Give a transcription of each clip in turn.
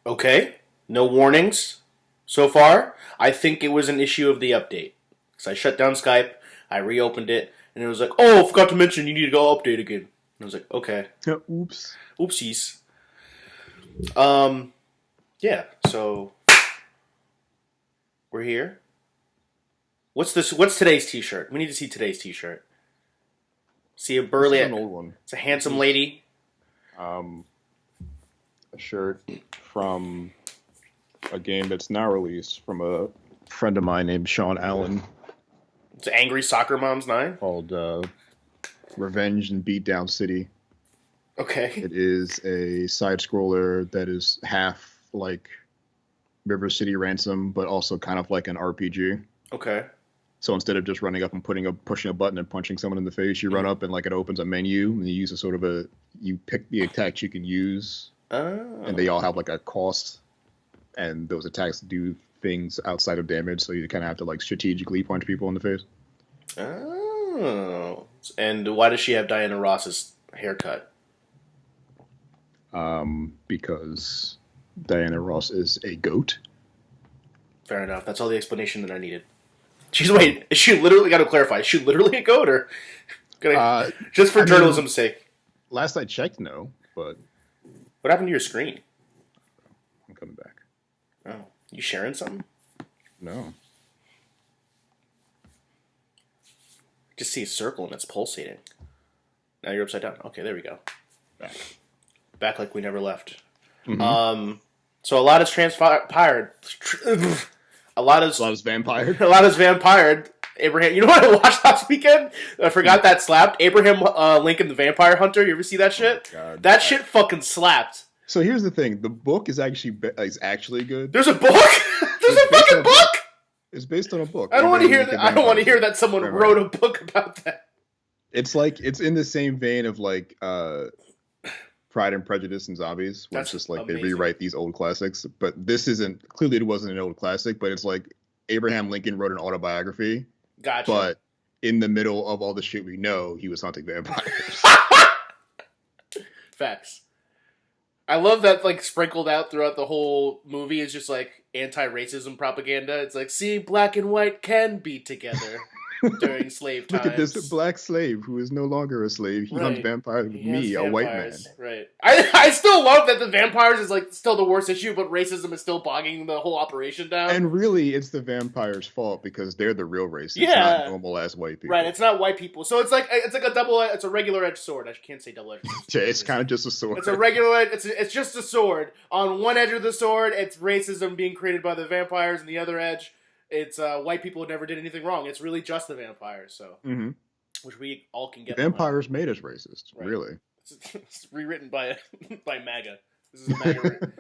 Okay. No warnings so far. I think it was an issue of the update. Because I shut down Skype, I reopened it, and it was like, oh, forgot to mention you need to go update again. And I was like, okay. Oops. Oopsies. Um, yeah, so we're here. What's this? What's today's t-shirt? We need to see today's t-shirt. See a burly... This is an old one. It's a handsome lady. A shirt from a game that's now released from a friend of mine named Sean Allen It's Angry Soccer Moms 9. called Revenge and Beatdown City. Okay. It is a side scroller that is half like River City Ransom, but also kind of like an RPG. Okay. So instead of just running up and pushing a button and punching someone in the face, you run up and like it opens a menu and you use you pick the attacks you can use, and they all have like a cost, and those attacks do things outside of damage, so you kind of have to like strategically punch people in the face. Oh. And why does she have Diana Ross's haircut? Because Diana Ross is a goat. Fair enough. That's all the explanation that I needed. Is she literally, got to clarify, is she literally a goat, or just for journalism's sake? Last I checked, no, but... What happened to your screen? I'm coming back. Oh, you sharing something? No. Just see a circle and it's pulsating. Now you're upside down. Okay, there we go. Back like we never left. Mm-hmm. So a lot is transpired. A lot is vampired. A lot is vampired. Abraham, you know what I watched last weekend? I forgot that slapped. Abraham Lincoln the Vampire Hunter. You ever see that shit? Oh, God. That shit fucking slapped. So here's the thing: the book is actually good. There's a book. There's a fucking book. It's based on a book. I don't want to hear that. I don't want to hear that someone wrote a book about that. It's in the same vein of like Pride and Prejudice and Zombies, where it's just like amazing. They rewrite these old classics. But this isn't. Clearly, it wasn't an old classic, but it's like Abraham Lincoln wrote an autobiography. Gotcha. But in the middle of all the shit we know, he was hunting vampires. Facts. I love that, like, sprinkled out throughout the whole movie is just like anti-racism propaganda. It's like, see, black and white can be together during slave times. Look at this black slave who is no longer a slave. He hunts vampires with me, a white man. Right. I still love that the vampires is like still the worst issue, but racism is still bogging the whole operation down. And really, it's the vampires' fault because they're the real racists, not normal ass white people. Right. It's not white people, so it's like it's a regular edged sword. I can't say double edged. Yeah, it's kind of just a sword. It's a regular. It's just a sword. On one edge of the sword, it's racism being created by the vampires, and the other edge, it's white people who never did anything wrong. It's really just the vampires, so which we all can get. The vampires made us racist, really. It's rewritten by MAGA. This is a MAGA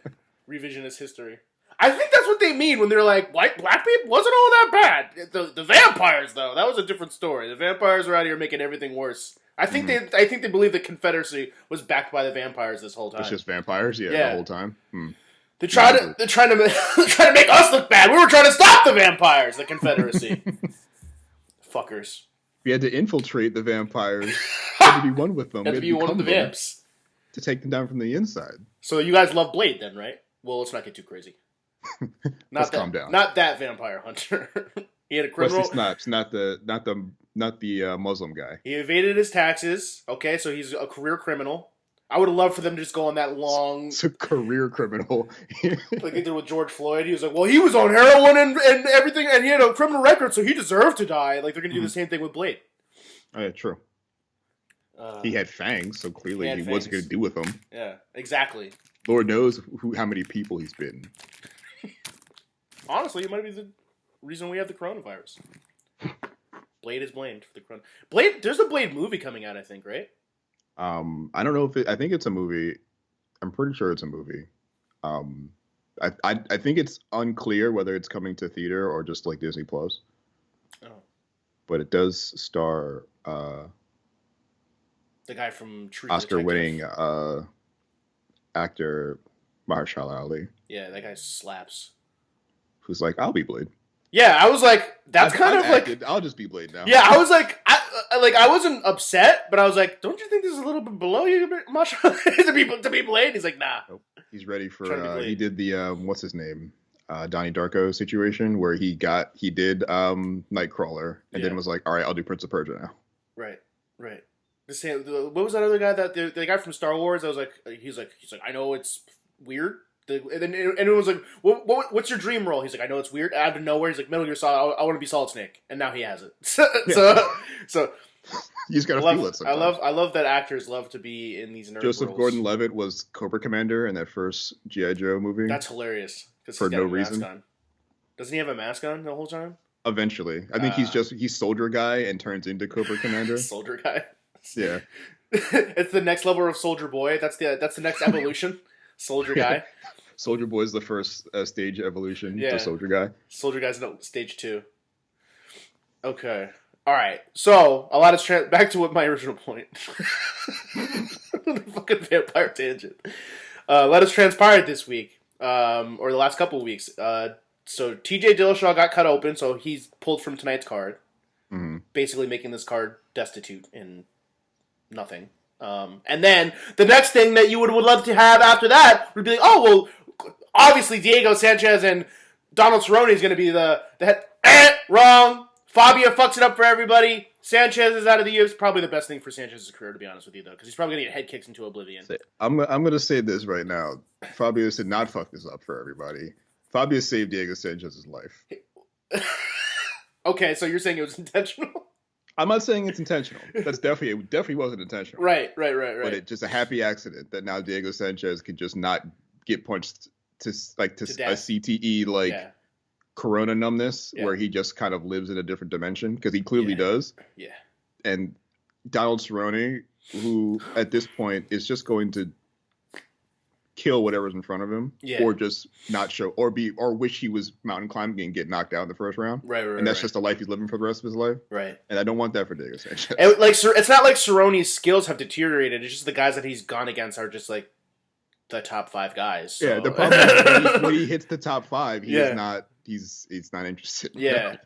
revisionist history. I think that's what they mean when they're like, black people wasn't all that bad. The vampires, though, that was a different story. The vampires were out here making everything worse. I think they believe the Confederacy was backed by the vampires this whole time. It's just vampires, the whole time. They're trying to make us look bad. We were trying to stop the vampires, the Confederacy. Fuckers. We had to infiltrate the vampires. We had to be one with them. We had to be one of the vamps. To take them down from the inside. So you guys love Blade then, right? Well, let's not get too crazy. Calm down. Not that vampire hunter. He had a criminal. It's not the Muslim guy. He evaded his taxes. Okay, so he's a career criminal. I would have loved for them to just go on that long... It's a career criminal. Like they did with George Floyd. He was like, well, he was on heroin and everything, and he had a criminal record, so he deserved to die. Like, they're going to do the same thing with Blade. Oh, yeah, true. He had fangs, so clearly he wasn't going to do with them. Yeah, exactly. Lord knows how many people he's bitten. Honestly, it might be the reason we have the coronavirus. Blade is blamed for the coronavirus. There's a Blade movie coming out, I think, right? I don't know if I think it's a movie. I'm pretty sure it's a movie. I think it's unclear whether it's coming to theater or just like Disney Plus. Oh. But it does star the guy from True Oscar-winning actor Mahershala Ali. Yeah, that guy slaps. Who's like, I'll be Blade. Yeah, I was like, that's like, I'll just be Blade now. Yeah, I was like, I wasn't upset, but I was like, don't you think this is a little bit below you, Mahershala, to be Blade? He's like, nah. Nope. He's ready Trying to be for. played. He did the what's his name, Donnie Darko situation where he did Nightcrawler and then was like, all right, I'll do Prince of Persia now. Right. What was that other guy that the guy from Star Wars? I was like, he's like, I know it's weird. And then everyone was like, what's your dream role? He's like, I know it's weird. Out of nowhere, he's like, Metal Gear Solid. I want to be Solid Snake, and now he has it. so you just gotta feel it sometimes. I love that actors love to be in these nerd Joseph roles. Gordon-Levitt was Cobra Commander in that first G.I. Joe movie. That's hilarious because for no reason. Mask on. Doesn't he have a mask on the whole time? Eventually, I think he's Soldier Guy and turns into Cobra Commander. Soldier Guy. Yeah, it's the next level of Soldier Boy. That's the next evolution. Soldier Guy. Soldier Boy is the first stage evolution to Soldier Guy. Soldier Guy's stage 2. Okay. All right. So a lot of back to what my original point. Fucking vampire tangent. A lot has transpired this week, or the last couple of weeks. So TJ Dillashaw got cut open, so he's pulled from tonight's card, basically making this card destitute in nothing. And then the next thing that you would love to have after that would be like, oh, well, obviously Diego Sanchez and Donald Cerrone is going to be the head. Wrong. Fabia fucks it up for everybody. Sanchez is out of the UFC. Probably the best thing for Sanchez's career, to be honest with you, though, because he's probably going to get head kicks into oblivion. I'm going to say this right now. Fabia did not fuck this up for everybody. Fabia saved Diego Sanchez's life. Okay, so you're saying it was intentional? I'm not saying it's intentional. It definitely wasn't intentional. Right. But it's just a happy accident that now Diego Sanchez can just not get punched to a CTE corona numbness where he just kind of lives in a different dimension because he clearly does. Yeah. And Donald Cerrone, who at this point is just going to kill whatever's in front of him, or just not show, or wish he was mountain climbing and get knocked out in the first round. Right. And that's just the life he's living for the rest of his life. Right. And I don't want that for Diego Sanchez. And it's not like Cerrone's skills have deteriorated. It's just the guys that he's gone against are just like the top 5 guys. So. Yeah. The problem is when he hits the top 5, he's not interested. Yeah.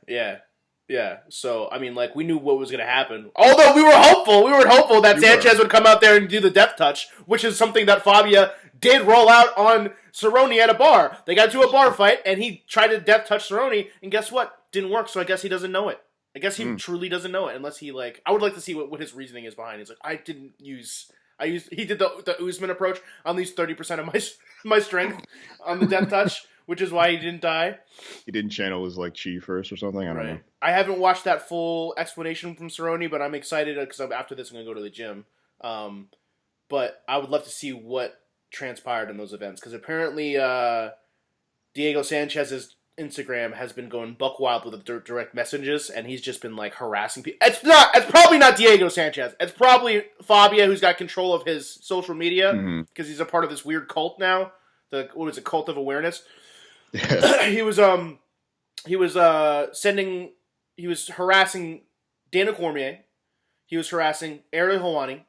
So, I mean, like, we knew what was going to happen. Although we were hopeful that Sanchez would come out there and do the death touch, which is something that Fabia did roll out on Cerrone at a bar. They got into a bar fight, and he tried to death touch Cerrone, and guess what? Didn't work, so I guess he doesn't know it. I guess he truly doesn't know it, unless he, like... I would like to see what his reasoning is behind it. He's like, he did the Usman approach. I only used 30% of my strength on the death touch, which is why he didn't die. He didn't channel his chi first or something. I don't know. I haven't watched that full explanation from Cerrone, but I'm excited because after this I'm going to go to the gym. But I would love to see what transpired in those events because apparently Diego Sanchez's Instagram has been going buck wild with the direct messages, and he's just been like harassing people. It's probably not Diego Sanchez. It's probably Fabia who's got control of his social media because he's a part of this weird cult now. Cult of awareness. Yeah. He was harassing Dana Cormier. He was harassing Ariel Helwani.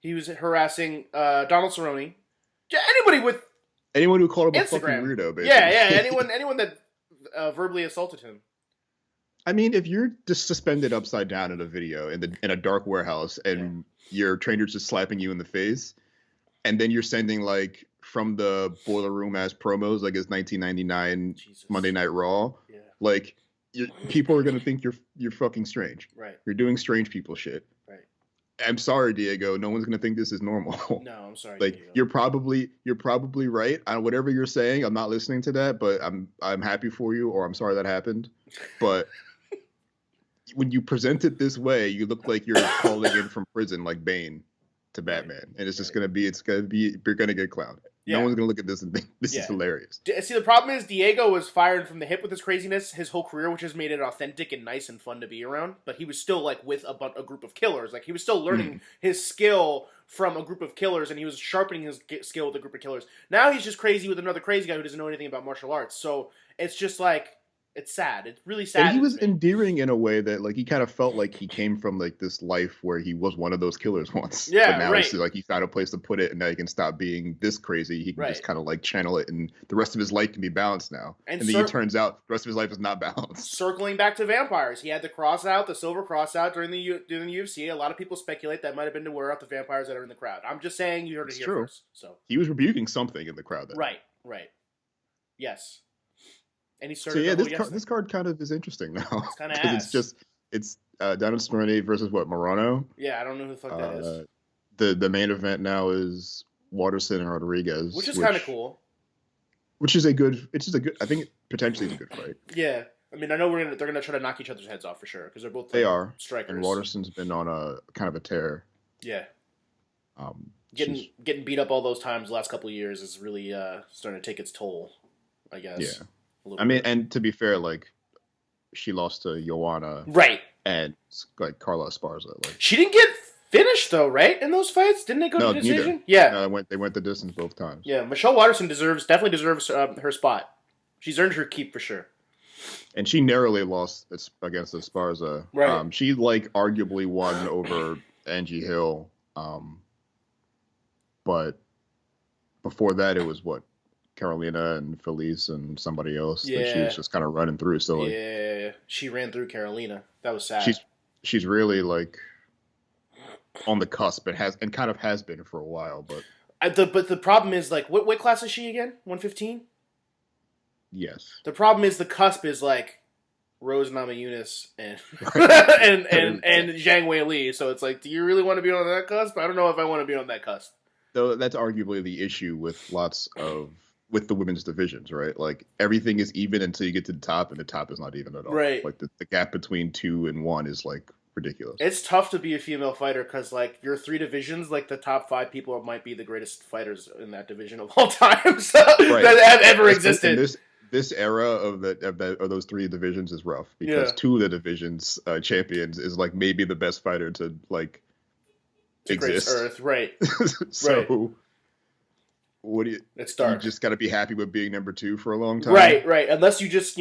He was harassing Donald Cerrone. Anyone who called him Instagram. A fucking weirdo, basically. Yeah. Anyone that verbally assaulted him. I mean, if you're just suspended upside down in a video in a dark warehouse and your trainer's just slapping you in the face, and then you're sending like from the boiler room as promos like it's 1999 Monday Night Raw, like people are gonna think you're fucking strange. Right. You're doing strange people shit. Right. I'm sorry, Diego. No one's gonna think this is normal. No, I'm sorry. Like Diego. you're probably right on whatever you're saying. I'm not listening to that, but I'm happy for you, or I'm sorry that happened. But when you present it this way, you look like you're calling in from prison like Bane to Batman, and it's just gonna be you're gonna get clowned. No one's gonna look at this and think this is hilarious. See, the problem is Diego was fired from the hip with his craziness his whole career, which has made it authentic and nice and fun to be around. But he was still like with a group of killers. Like he was still learning his skill from a group of killers, and he was sharpening his skill with a group of killers. Now he's just crazy with another crazy guy who doesn't know anything about martial arts. So it's just like It's sad. It's really sad. And he was endearing in a way that, like, he kind of felt like he came from, like, this life where he was one of those killers once. Yeah, but now right. it's like he found a place to put it, and now he can stop being this crazy. He can just kind of, like, channel it, and the rest of his life can be balanced now. And then it turns out the rest of his life is not balanced. Circling back to vampires, he had the silver cross out during the UFC. A lot of people speculate that might have been to wear out the vampires that are in the crowd. I'm just saying you heard it here first. So he was rebuking something in the crowd then. Right. Yes. And he started. So yeah, this card kind of is interesting now. It's kind of ass. It's Donald Cerrone versus what, Morano? Yeah, I don't know who the fuck that is. The main event now is Waterson and Rodriguez, which is kind of cool. I think potentially it's a good fight. Yeah, I mean, I know they're gonna try to knock each other's heads off for sure because they're both strikers. And Waterson's been on a kind of a tear. Yeah. Getting beat up all those times the last couple of years is really starting to take its toll, I guess. Yeah. I mean, and to be fair, like, she lost to Joanna, right? And like Carla Esparza, like, she didn't get finished though, right? In those fights, didn't they go to decision? Neither. Yeah, no, they went the distance both times. Yeah, Michelle Waterson definitely deserves her spot. She's earned her keep for sure. And she narrowly lost against Esparza. Right. She like arguably won over Angie Hill, but before that it was what? Carolina and Felice and somebody else that she was just kind of running through. So like, she ran through Carolina. That was sad. She's really like on the cusp and kind of has been for a while. But the problem is, like, what weight class is she again? 115. Yes. The problem is the cusp is like Rose Namajunas and and Zhang Weili. So it's like, do you really want to be on that cusp? I don't know if I want to be on that cusp. Though that's arguably the issue with the women's divisions, right? Like, everything is even until you get to the top, and the top is not even at all. Right. Like, the gap between 2 and 1 is, like, ridiculous. It's tough to be a female fighter because, like, your 3 divisions, like, the top 5 people might be the greatest fighters in that division of all time that have ever existed. And this era of those 3 divisions is rough because 2 of the divisions champions is, like, maybe the best fighter to, like, exist. Earth, right. So... Right. What do you? It's dark. You just got to be happy with being number 2 for a long time, right. Unless you just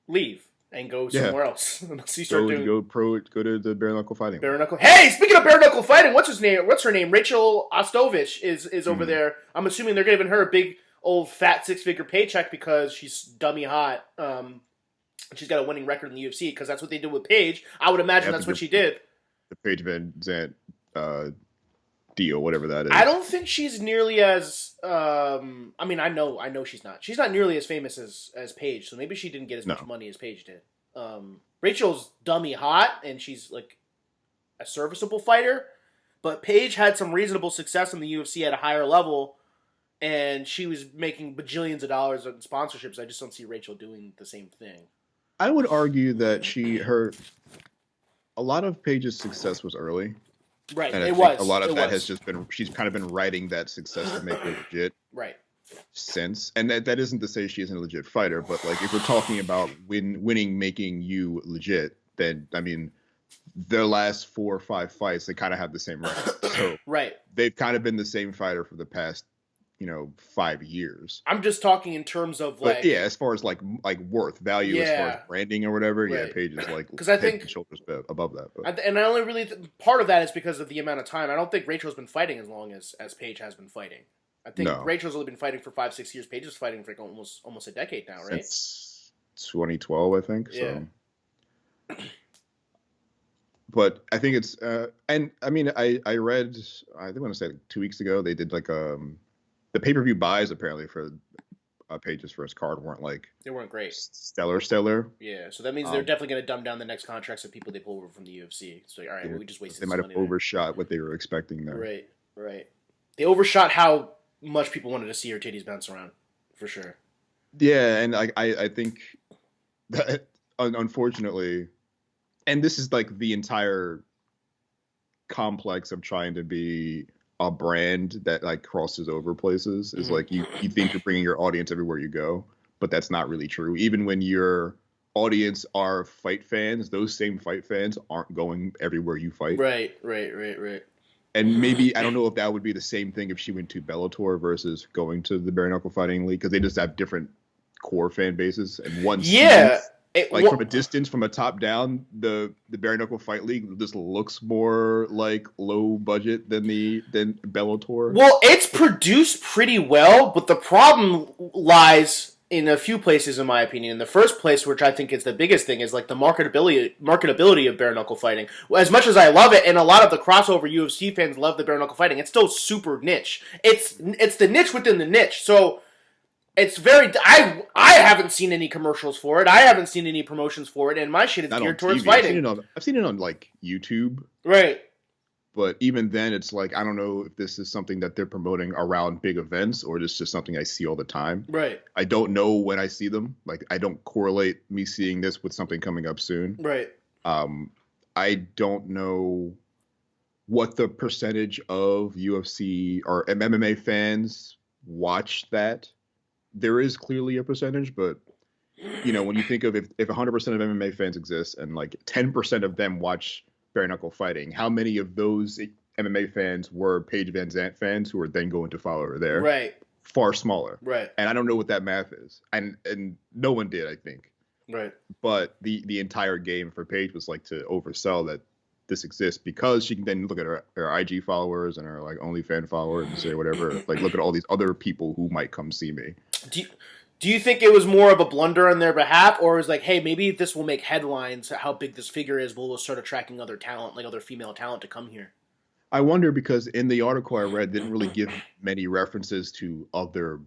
leave and go somewhere else. Unless you start go to the bare knuckle fighting. Bare knuckle. Hey, speaking of bare knuckle fighting, what's her name? Rachel Ostovich is over there. I'm assuming they're giving her a big old fat 6-figure paycheck because she's dummy hot. She's got a winning record in the UFC because that's what they did with Paige. I would imagine that's what she did. The Paige Van Zandt deal, whatever that is. I don't think she's nearly as. I mean, I know she's not. She's not nearly as famous as Paige, so maybe she didn't get as much money as Paige did. Rachel's dummy hot, and she's like a serviceable fighter, but Paige had some reasonable success in the UFC at a higher level, and she was making bajillions of dollars on sponsorships. I just don't see Rachel doing the same thing. I would argue that a lot of Paige's success was early. Right, and I think a lot of that has just been, she's kind of been riding that success to make her legit. Right. Since, and that isn't to say she isn't a legit fighter, but like if we're talking about winning making you legit, then I mean, their last 4 or 5 fights, they kind of have the same record. So right, they've kind of been the same fighter for the past 5 years. I'm just talking in terms of like, but yeah, as far as like worth value, as far as branding or whatever, right. Paige is like, because I think shoulders above that. But. And I only really part of that is because of the amount of time. I don't think Rachel's been fighting as long as Paige has been fighting. I think Rachel's only been fighting for 5-6 years. Paige is fighting for almost a decade now, right? Since 2012, I think. Yeah. So. But I think it's and I mean I read, I think I want to say 2 weeks ago they did like the pay-per-view buys apparently for Paige's first card they weren't great. Stellar. Yeah, so that means they're definitely going to dumb down the next contracts of people they pull over from the UFC. So all right, we just wasted. They might have overshot what they were expecting there. Right. They overshot how much people wanted to see her titties bounce around, for sure. Yeah, and I think that unfortunately, and this is like the entire complex of trying to be a brand that like crosses over places is like you think you're bringing your audience everywhere you go, but that's not really true. Even when your audience are fight fans, those same fight fans aren't going everywhere you fight. Right. And maybe I don't know if that would be the same thing if she went to Bellator versus going to the bare knuckle fighting league, because they just have different core fan bases, and one Yeah. sees, from a distance, from a top down, the bare knuckle fight league just looks more like low budget than Bellator. Well, it's produced pretty well, but the problem lies in a few places, in my opinion. In the first place, which I think is the biggest thing, is like the marketability of bare knuckle fighting. As much as I love it, and a lot of the crossover UFC fans love the bare knuckle fighting, it's still super niche. It's the niche within the niche. So it's very. I haven't seen any commercials for it. I haven't seen any promotions for it, and my shit is geared towards fighting. I've seen it on like YouTube, right? But even then, it's like, I don't know if this is something that they're promoting around big events or it's just something I see all the time. Right. I don't know when I see them. Like, I don't correlate me seeing this with something coming up soon. Right. I don't know what the percentage of UFC or MMA fans watch that. There is clearly a percentage, but when you think of if 100% of MMA fans exist and like 10% of them watch bare knuckle fighting, how many of those MMA fans were Paige Van Zandt fans who are then going to follow her there? Right. Far smaller. Right. And I don't know what that math is. And no one did, I think. Right. But the entire game for Paige was like to oversell that this exists, because she can then look at her IG followers and her like OnlyFans followers and say whatever, like look at all these other people who might come see me. Do you think it was more of a blunder on their behalf, or was like, hey, maybe this will make headlines, how big this figure is, we'll start attracting other talent, like other female talent to come here? I wonder, because in the article I read, they didn't really give many references to other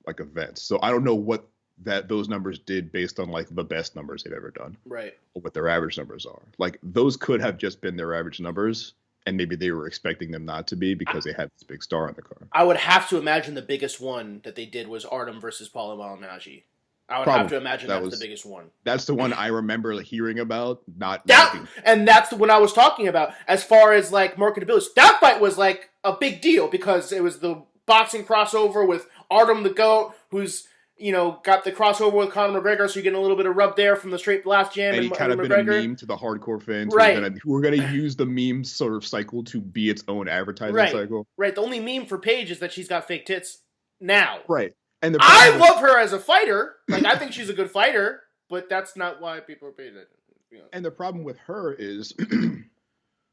like events. So I don't know what those numbers did based on like the best numbers they've ever done. Right. Or what their average numbers are. Like those could have just been their average numbers, and maybe they were expecting them not to be because they had this big star on the card. I would have to imagine the biggest one that they did was Artem versus Paulo Malignaggi. I would have to imagine that was the biggest one. That's the one I remember hearing about. And that's the one I was talking about. As far as like marketability, that fight was like a big deal because it was the boxing crossover with Artem the GOAT, who's got the crossover with Conor McGregor, so you're getting a little bit of rub there from the straight blast jam. And he kind of been a meme to the hardcore fans, right? Who are gonna use the meme sort of cycle to be its own advertising cycle. Right. The only meme for Paige is that she's got fake tits now. Right. And I love her as a fighter. Like I think she's a good fighter, but that's not why people are paying attention. And the problem with her is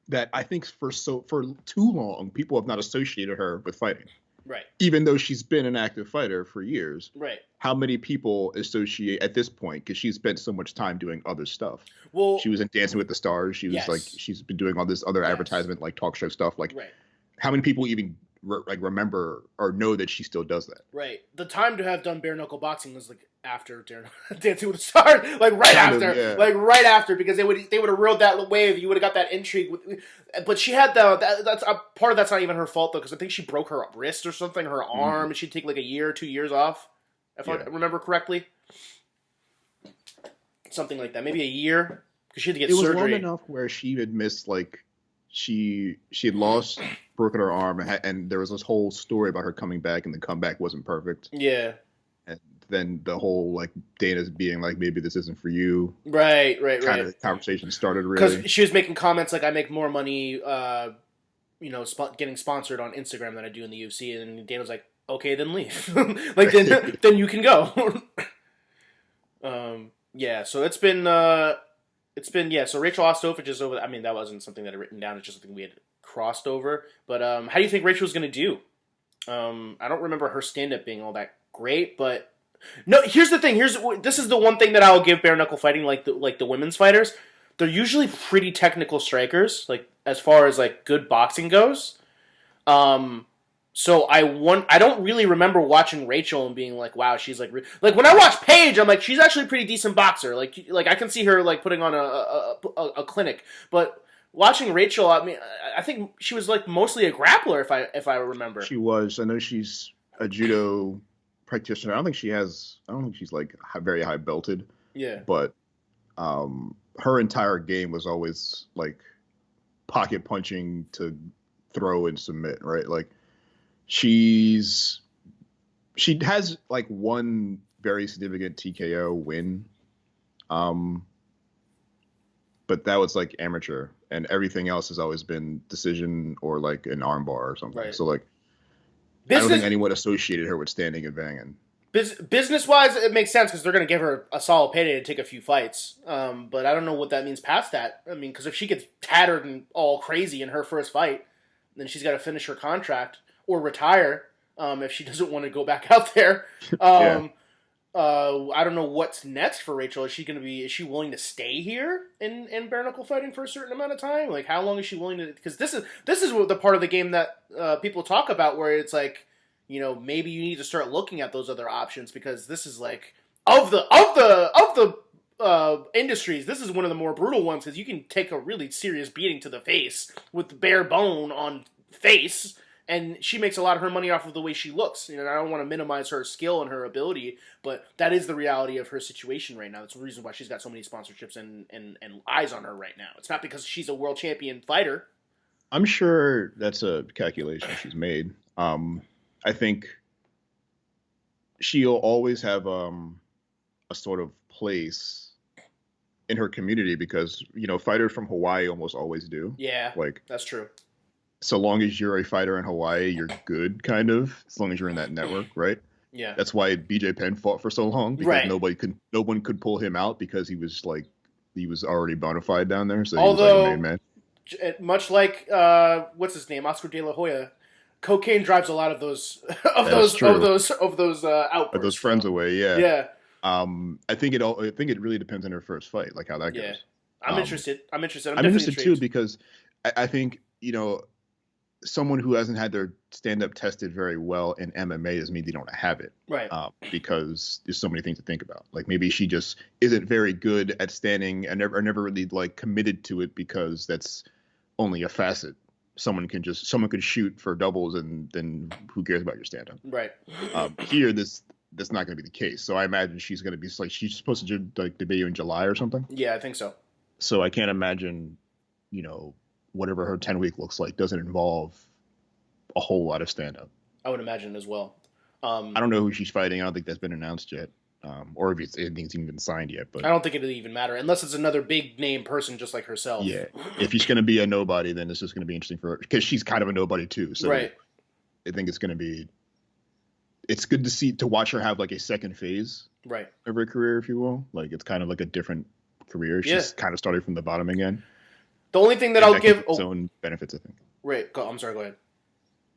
that I think for too long people have not associated her with fighting. Right. Even though she's been an active fighter for years. Right. How many people associate at this point, because she's spent so much time doing other stuff. Well, she was in Dancing with the Stars. She was she's been doing all this other advertisement, like talk show stuff. Like, how many people even remember or know that she still does that? Right. The time to have done bare knuckle boxing was like after Dancing with the Stars, like right after, because they would have rode that wave. You would have got that intrigue but she had that's a part of that's not even her fault though, because I think she broke her wrist or something, her arm, and she'd take like a year or 2 years off, if I remember correctly, something like that, maybe a year, because she had to get surgery. It was long enough where she had missed like she had lost, broken her arm, and there was this whole story about her coming back, and the comeback wasn't perfect. Yeah. And then the whole like Dana's being like, maybe this isn't for you. Right. Kind of conversation started really. Because she was making comments like, I make more money, getting sponsored on Instagram than I do in the UFC, and Dana was like, okay, then leave. Like then you can go. So it's been so Rachel Ostovich is over. I mean, that wasn't something that I written down. It's just something we had crossed over. But how do you think Rachel's going to do? I don't remember her stand-up being all that great, but no. Here's the thing. This is the one thing that I'll give bare knuckle fighting, like the women's fighters. They're usually pretty technical strikers, like as far as like good boxing goes. So I don't really remember watching Rachel and being like, wow, she's like when I watch Paige, I'm like, she's actually a pretty decent boxer. Like I can see her like putting on a clinic, but watching Rachel, I mean, I think she was like mostly a grappler if I remember. She was. I know she's a judo practitioner. I don't think she's like very high belted. Yeah. But her entire game was always like pocket punching to throw and submit, right? Like she has like one very significant TKO win. But that was like amateur, and everything else has always been decision or like an armbar or something. Right. So like, I don't think anyone associated her with standing and banging. Business-wise, it makes sense because they're going to give her a solid payday to take a few fights. But I don't know what that means past that. I mean, because if she gets tattered and all crazy in her first fight, then she's got to finish her contract or retire if she doesn't want to go back out there. I don't know what's next for Rachel. Is she willing to stay here in bare knuckle fighting for a certain amount of time? Like, how long is she willing to? Because this is the part of the game that people talk about where it's like, you know, maybe you need to start looking at those other options because this is like of the industries, this is one of the more brutal ones because you can take a really serious beating to the face with the bare bone on face. And she makes a lot of her money off of the way she looks. You know, I don't want to minimize her skill and her ability, but that is the reality of her situation right now. That's the reason why she's got so many sponsorships and eyes on her right now. It's not because she's a world champion fighter. I'm sure that's a calculation she's made. I think she'll always have a sort of place in her community because, you know, fighters from Hawaii almost always do. Yeah, like that's true. So long as you're a fighter in Hawaii, you're good, kind of. As long as you're in that network, right? Yeah. That's why BJ Penn fought for so long because no one could pull him out because he was already bona fide down there. So although, he was like a main man. Much like what's his name, Oscar De La Hoya, cocaine drives a lot of those outbursts. Of those friends away. Yeah. Yeah. I think it really depends on her first fight, like how that goes. Yeah. I'm interested. I'm interested intrigued too because I think, you know, someone who hasn't had their stand-up tested very well in MMA doesn't mean they don't have it. Right. Because there's so many things to think about. Like maybe she just isn't very good at standing and never really like committed to it because that's only a facet. Someone could shoot for doubles and then who cares about your stand-up? Right. Here, that's not going to be the case. So I imagine she's going to be like, she's supposed to do like debut in July or something. Yeah, I think so. So I can't imagine, you know, whatever her 10-week looks like doesn't involve a whole lot of stand-up. I would imagine as well. I don't know who she's fighting. I don't think that's been announced yet. Or if anything's even been signed yet. But I don't think it'll even matter unless it's another big name person just like herself. Yeah. If she's going to be a nobody, then it's just going to be interesting for her because she's kind of a nobody too. So right. I think it's good to watch her have like a second phase right. of her career, if you will. Like it's kind of like a different career. She's kind of started from the bottom again. The only thing that I'll give its own benefits, I think. Right. I'm sorry. Go ahead.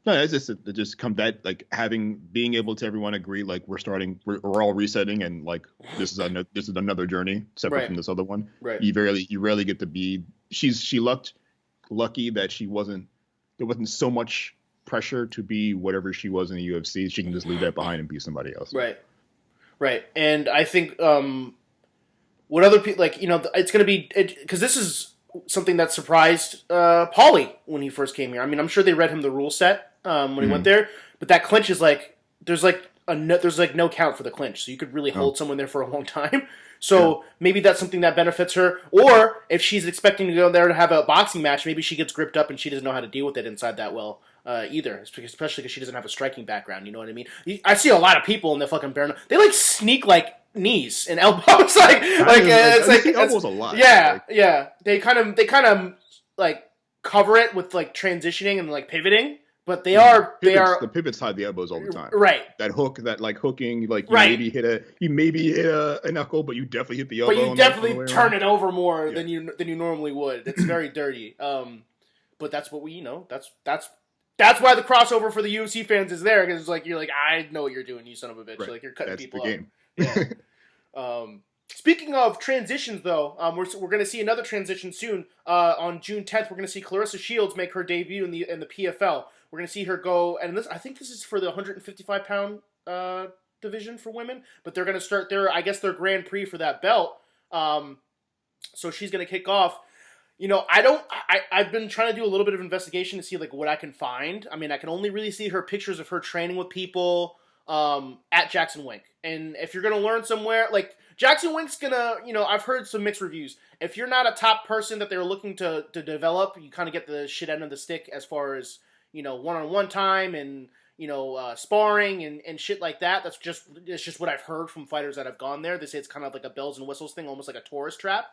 No, it's just come that like being able to everyone agree like we're all resetting and like this is another journey separate from this other one. Right. You rarely get to be. She looked lucky that there wasn't so much pressure to be whatever she was in the UFC. She can just leave that behind and be somebody else. Right. Right. And I think what other people like, you know, it's going to be because this is something that surprised Paulie when he first came here. I mean, I'm sure they read him the rule set when he went there, but that clinch is like there's no count for the clinch, so you could really hold someone there for a long time. So maybe that's something that benefits her. Or if she's expecting to go there to have a boxing match, maybe she gets gripped up and she doesn't know how to deal with it inside that well either, especially because she doesn't have a striking background. You know what I mean? I see a lot of people in the fucking bare. They like sneak like knees and elbows, it's elbows a lot. Yeah, yeah. They kind of like cover it with like transitioning and like pivoting, but the pivots hide the elbows all the time. Right. That hook, that like hooking, like you maybe hit a knuckle, but you definitely hit the elbow. But you definitely turn it over more than you normally would. It's very dirty. But that's what that's why the crossover for the UFC fans is there, because it's like you're like, I know what you're doing, you son of a bitch. Right. Like you're cutting that's people the game. Yeah. Speaking of transitions, though, we're going to see another transition soon. On June 10th, we're going to see Claressa Shields make her debut in the PFL. We're going to see her go, and I think this is for the 155-pound division for women, but they're going to start their Grand Prix for that belt. So she's going to kick off. You know, I've been trying to do a little bit of investigation to see like what I can find. I mean, I can only really see her pictures of her training with people at Jackson Wink. And if you're going to learn somewhere, like Jackson Wink's going to, you know, I've heard some mixed reviews. If you're not a top person that they're looking to develop, you kind of get the shit end of the stick as far as, you know, one-on-one time and, you know, sparring and shit like that. It's just what I've heard from fighters that have gone there. They say it's kind of like a bells and whistles thing, almost like a tourist trap.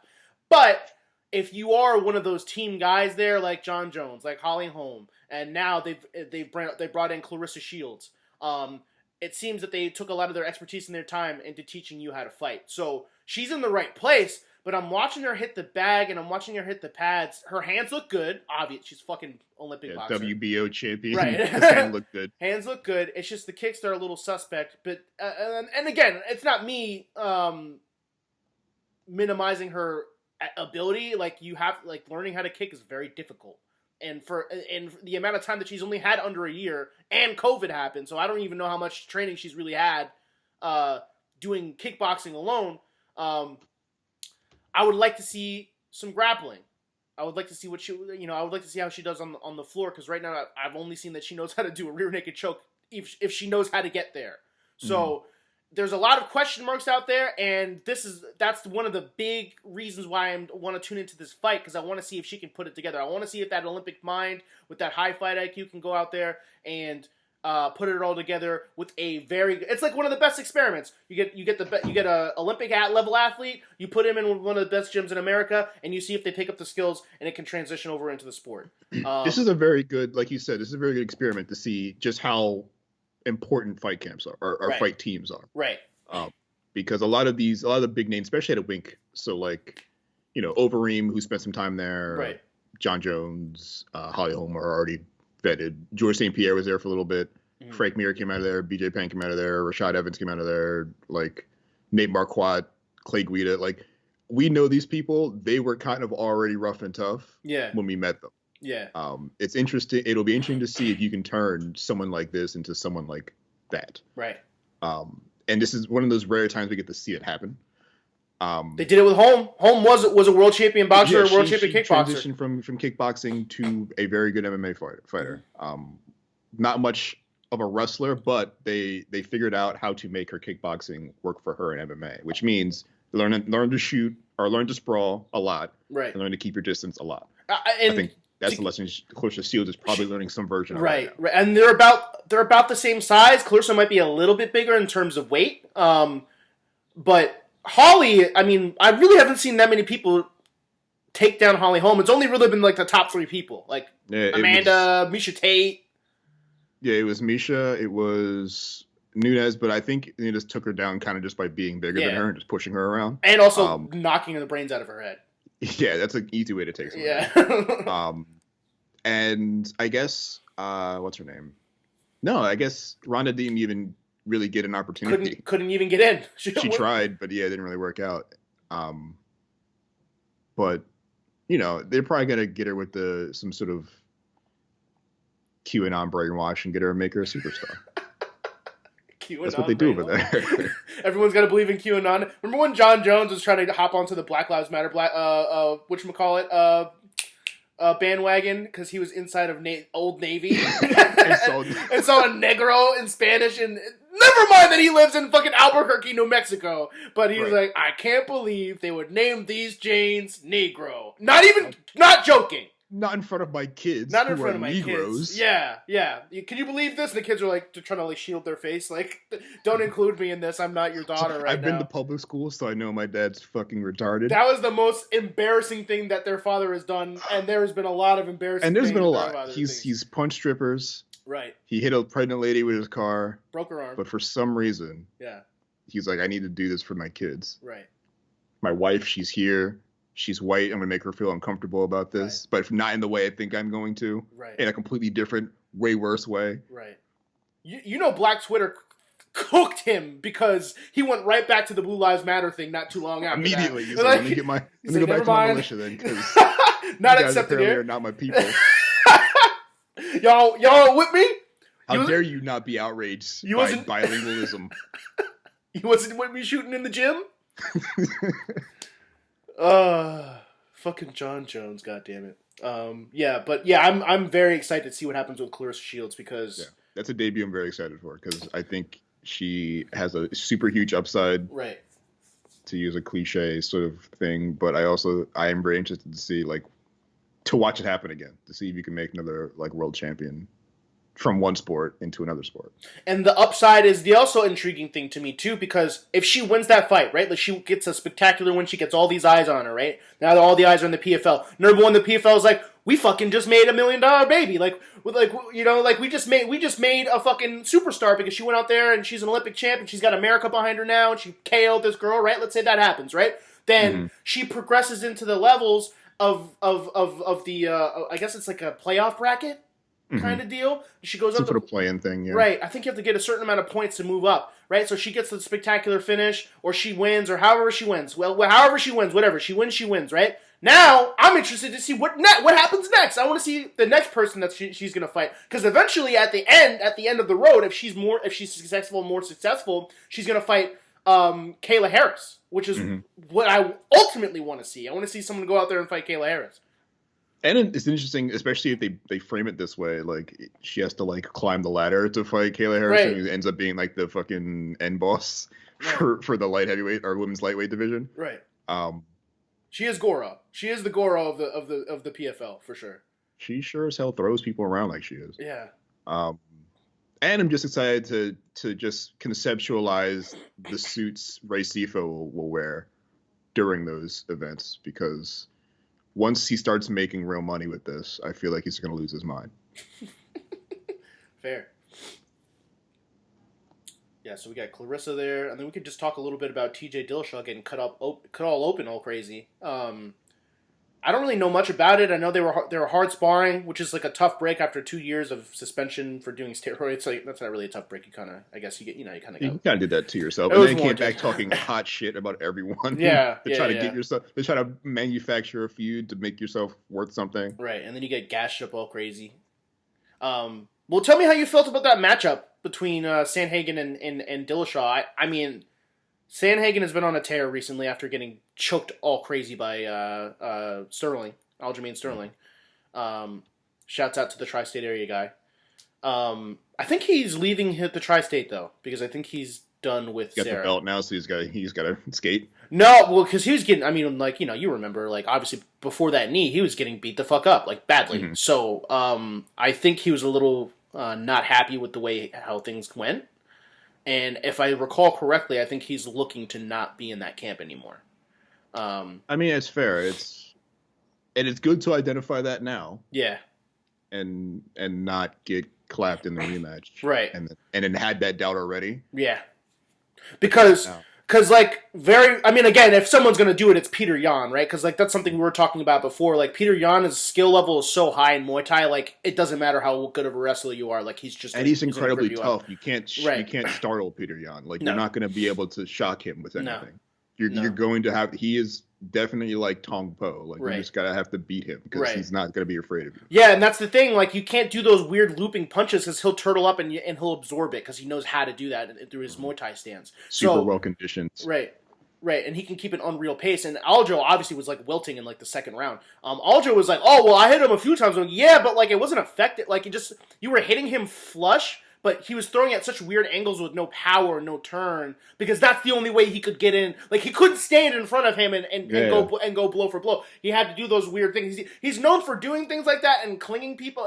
But if you are one of those team guys there, like John Jones, like Holly Holm, and now they brought in Claressa Shields, it seems that they took a lot of their expertise and their time into teaching you how to fight. So she's in the right place, but I'm watching her hit the bag and I'm watching her hit the pads. Her hands look good. Obvious, she's fucking Olympic boxer. WBO champion. Right. His hand looked good. Hands look good. It's just the kicks that are a little suspect. But and again, it's not me minimizing her ability. Like learning how to kick is very difficult. And for the amount of time that she's only had under a year, and COVID happened, so I don't even know how much training she's really had doing kickboxing alone. I would like to see some grappling. I would like to see I would like to see how she does on the floor, because right now I've only seen that she knows how to do a rear naked choke if she knows how to get there. So there's a lot of question marks out there, and that's one of the big reasons why I want to tune into this fight, because I want to see if she can put it together. I want to see if that Olympic mind with that high fight IQ can go out there and put it all together with it's like one of the best experiments. You get a Olympic level athlete, you put him in one of the best gyms in America, and you see if they pick up the skills and it can transition over into the sport. This is a very good, like you said, this is a very good experiment to see just how important fight camps are, or fight teams are. Right. Because a lot of the big names, especially at a Wink, so like, Overeem, who spent some time there, right. John Jones, Holly Holm are already vetted. George St. Pierre was there for a little bit. Frank Mir came out of there. BJ Penn came out of there. Rashad Evans came out of there. Like Nate Marquardt, Clay Guida. Like, we know these people. They were kind of already rough and tough when we met them. Yeah. It's interesting. It'll be interesting to see if you can turn someone like this into someone like that. Right. And this is one of those rare times we get to see it happen. They did it with Holm. Holm was a world champion boxer, yeah, world champion kickboxer. Transitioned from kickboxing to a very good MMA fighter. Not much of a wrestler, but they figured out how to make her kickboxing work for her in MMA, which means learn to shoot or learn to sprawl a lot, right? And learn to keep your distance a lot. And I think that's the lesson Claressa Shields is probably learning some version of. Right. And they're about the same size. Claressa might be a little bit bigger in terms of weight, but Holly, I mean, I really haven't seen that many people take down Holly Holm. It's only really been like the top 3 people, like Amanda, Misha Tate. Yeah, it was Misha, it was Nunes, but I think they just took her down kind of just by being bigger than her and just pushing her around. And also knocking the brains out of her head. Yeah, that's an easy way to take someone. Yeah. And I guess, what's her name? No, I guess Ronda didn't even really get an opportunity. Couldn't even get in. She tried, but yeah, it didn't really work out. But, they're probably going to get her with some sort of QAnon brainwash and make her a superstar. QAnon That's what they do over there. Everyone's got to believe in QAnon. Remember when John Jones was trying to hop onto the Black Lives Matter bandwagon because he was inside of Old Navy and saw a negro in Spanish, and never mind that he lives in fucking Albuquerque, New Mexico, but he was like, I can't believe they would name these jeans Negro. Not joking. Not in front of my kids. Not in front of my Negroes. kids. Yeah. Can you believe this? And the kids are like, they're trying to shield their face. Like, don't include me in this. I'm not your daughter right now. I've been to public school, so I know my dad's fucking retarded. That was the most embarrassing thing that their father has done, and there has been a lot of embarrassing. And there's been a lot. He's punched strippers. Right. He hit a pregnant lady with his car. Broke her arm. But for some reason, he's like, I need to do this for my kids. Right. My wife, she's here. She's white. I'm going to make her feel uncomfortable about this, but not in the way I think I'm going to. Right. In a completely different, way worse way. Right. Black Twitter cooked him because he went right back to the Blue Lives Matter thing not too long after Immediately. that. He's like, let me go back to my militia then, because not accepted here. Are not my people. y'all with me? How dare you not be outraged by bilingualism? You wasn't with me shooting in the gym? Fucking John Jones, goddammit. I'm very excited to see what happens with Claressa Shields because that's a debut I'm very excited for because I think she has a super huge upside. Right. To use a cliche sort of thing, but I am very interested to see to watch it happen again, to see if you can make another world champion from one sport into another sport. And the upside is the also intriguing thing to me, too, because if she wins that fight, right, like she gets a spectacular win, she gets all these eyes on her, right? Now all the eyes are on the PFL. Number one, the PFL is like, we fucking just made $1 million baby. Like, you know, like we just made a fucking superstar because she went out there and she's an Olympic champ and she's got America behind her now and she KO'd this girl, right? Let's say that happens, right? Then she progresses into the levels of the, I guess it's like a playoff bracket kind of deal. She goes Some up sort of play-in thing, yeah. Right. I think you have to get a certain amount of points to move up, right? So she gets the spectacular finish, or she wins, or however she wins. Well, however she wins, whatever. She wins, right? Now, I'm interested to see what happens next. I want to see the next person that she's going to fight. Because eventually, at the end of the road, if she's more successful, she's going to fight Kayla Harris, which is what I ultimately want to see. I want to see someone go out there and fight Kayla Harris. And it's interesting, especially if they frame it this way, like she has to like climb the ladder to fight Kayla Harrison, who ends up being like the fucking end boss for the light heavyweight or women's lightweight division. Right. She is Goro. She is the Goro of the PFL for sure. She sure as hell throws people around like she is. Yeah. And I'm just excited to just conceptualize the suits Recife will wear during those events, because once he starts making real money with this, I feel like he's going to lose his mind. Fair. Yeah, so we got Claressa there, and then we could just talk a little bit about TJ Dillashaw getting cut all open all crazy. I don't really know much about it. I know they were hard sparring, which is like a tough break after 2 years of suspension for doing steroids. So that's not really a tough break. You kind of, I guess you kind of did that to yourself, and then came back talking hot shit about everyone. Yeah, to try to get yourself, to try to manufacture a feud to make yourself worth something. Right, and then you get gashed up all crazy. Well, tell me how you felt about that matchup between Sandhagen and Dillashaw. I mean, Sandhagen has been on a tear recently after getting choked all crazy by Aljamain Sterling. Shouts out to the tri-state area guy. I think he's leaving the tri-state though, because I think he's done with Sarah. Got the belt now, so he's got to skate. No, well, because he was getting. I mean, like, you remember, like, obviously before that knee, he was getting beat the fuck up, like, badly. Mm-hmm. So I think he was a little not happy with the way how things went. And if I recall correctly, I think he's looking to not be in that camp anymore. I mean, it's fair. It's good to identify that now. Yeah. And not get clapped in the rematch. Right. And then had that doubt already. Yeah. Because like, I mean, again, if someone's going to do it, it's Peter Yan, right? Because, like, that's something we were talking about before. Like, Peter Yan's skill level is so high in Muay Thai, like, it doesn't matter how good of a wrestler you are. Like, he's incredibly tough. You can't startle Peter Yan. Like, you're not going to be able to shock him with anything. You're going to have. He is definitely like Tong Po. Like, you just gotta have to beat him because he's not gonna be afraid of you. Yeah, and that's the thing. Like, you can't do those weird looping punches because he'll turtle up and he'll absorb it because he knows how to do that through his Muay Thai stance. Super well conditioned. Right, and he can keep an unreal pace. And Aljo obviously was like wilting in like the second round. Aljo was like, "Oh well, I hit him a few times." I'm like, yeah, but like it wasn't effective. Like you were hitting him flush. But he was throwing at such weird angles with no power, no turn, because that's the only way he could get in. Like, he couldn't stand in front of him and go blow for blow. He had to do those weird things. He's known for doing things like that and clanging people,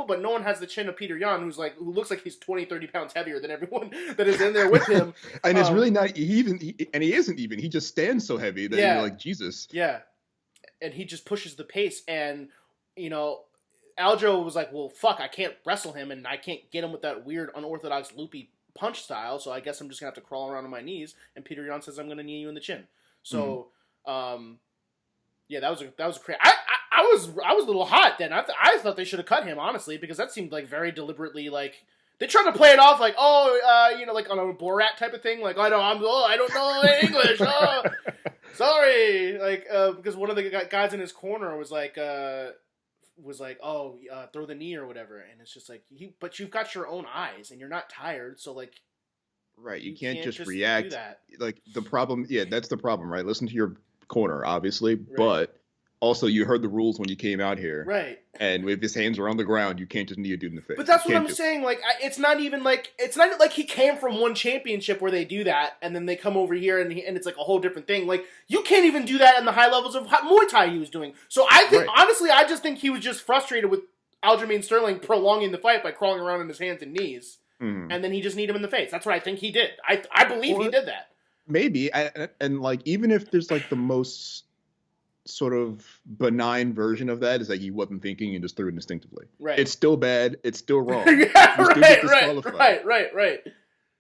but no one has the chin of Peter Yan, who looks like he's 20, 30 pounds heavier than everyone that is in there with him. And it's really not, he isn't even. He just stands so heavy that you're like, Jesus. Yeah. And he just pushes the pace, and, Aljo was like, well, fuck, I can't wrestle him, and I can't get him with that weird, unorthodox, loopy punch style, so I guess I'm just going to have to crawl around on my knees, and Peter Yan says, I'm going to knee you in the chin. So, yeah, that was crazy. I was a little hot then. I thought they should have cut him, honestly, because that seemed like very deliberately, like, they tried to play it off like, like on a Borat type of thing, like, I don't know English, sorry, like, because one of the guys in his corner was like, throw the knee or whatever, and it's just like, but you've got your own eyes, and you're not tired, so like, right, you can't just react. Like, the problem, that's the problem, right? Listen to your corner, obviously, but also you heard the rules when you came out here, right? And if his hands are on the ground, you can't just knee a dude in the face. But that's what I'm saying. Like, it's not like he came from one championship where they do that, and then they come over here and it's like a whole different thing. Like, you can't even do that in the high levels of Muay Thai he was doing. So I think, honestly, I just think he was just frustrated with Aljamain Sterling prolonging the fight by crawling around on his hands and knees, Mm. and then he just kneed him in the face. That's what I think he did. I believe he did that. Maybe, and like even if there's like the most sort of benign version of that is like he wasn't thinking and just threw it instinctively. Right. It's still bad. It's still wrong. Yeah, right.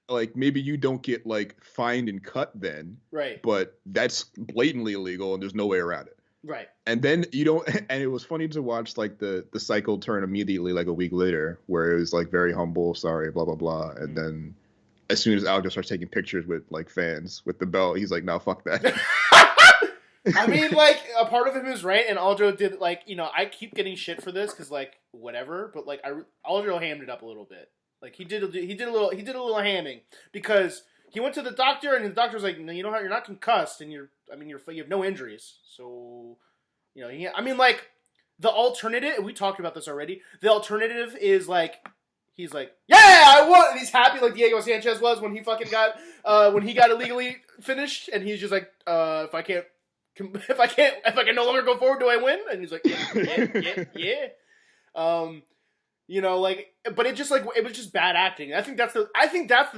Like maybe you don't get like fined and cut then. Right. But that's blatantly illegal and there's no way around it. Right. And then you don't, and it was funny to watch like the cycle turn immediately like a week later where it was like very humble, sorry, blah, blah, blah. And then as soon as Aljo starts taking pictures with like fans with the belt, he's like, no, fuck that. I mean, like, a part of him is right, and Aljo did, like, you know, I keep getting shit for this, because, like, whatever, but, like, Aljo hammed it up a little bit. Like, he did a little hamming, because he went to the doctor, and the doctor was like, no, you know how, you're not concussed, and you have no injuries, so, you know, I mean, like, the alternative, we talked about this already, the alternative is, like, he's like, yeah, I won, and he's happy like Diego Sanchez was when he fucking got, when he got illegally finished, and he's just like, if I can no longer go forward, do I win? And he's like, yeah. You know, like, but it was just bad acting. I think that's the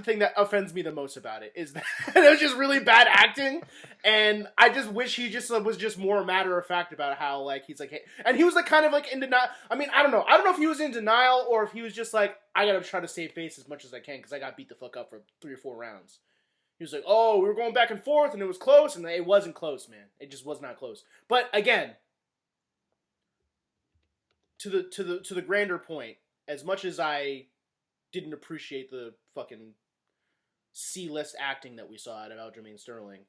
thing that offends me the most about it is that it was just really bad acting, and I just wish he just was just more matter of fact about how like he's like, hey, and he was like kind of like in denial. I mean, I don't know if he was in denial or if he was just like, I gotta try to save face as much as I can because I got beat the fuck up for 3 or 4 rounds. He was like, oh, we were going back and forth, and it was close, and it wasn't close, man. It just was not close. But again, to the grander point, as much as I didn't appreciate the fucking C-list acting that we saw out of Aljamain Sterling,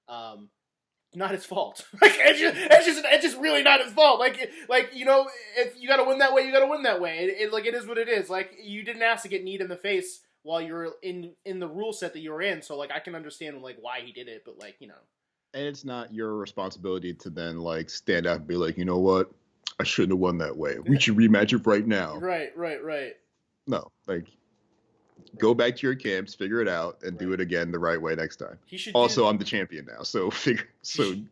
not his fault. Like it's just really not his fault. Like you know, if you gotta win that way, you gotta win that way. It is what it is. Like you didn't ask to get kneed in the face while you're in the rule set that you're in, so like I can understand like why he did it, but like, you know. And it's not your responsibility to then like stand up and be like, you know what? I shouldn't have won that way. We should rematch it right now. Right. No, like go back to your camps, figure it out, and do it again the right way next time. I'm the champion now, so he should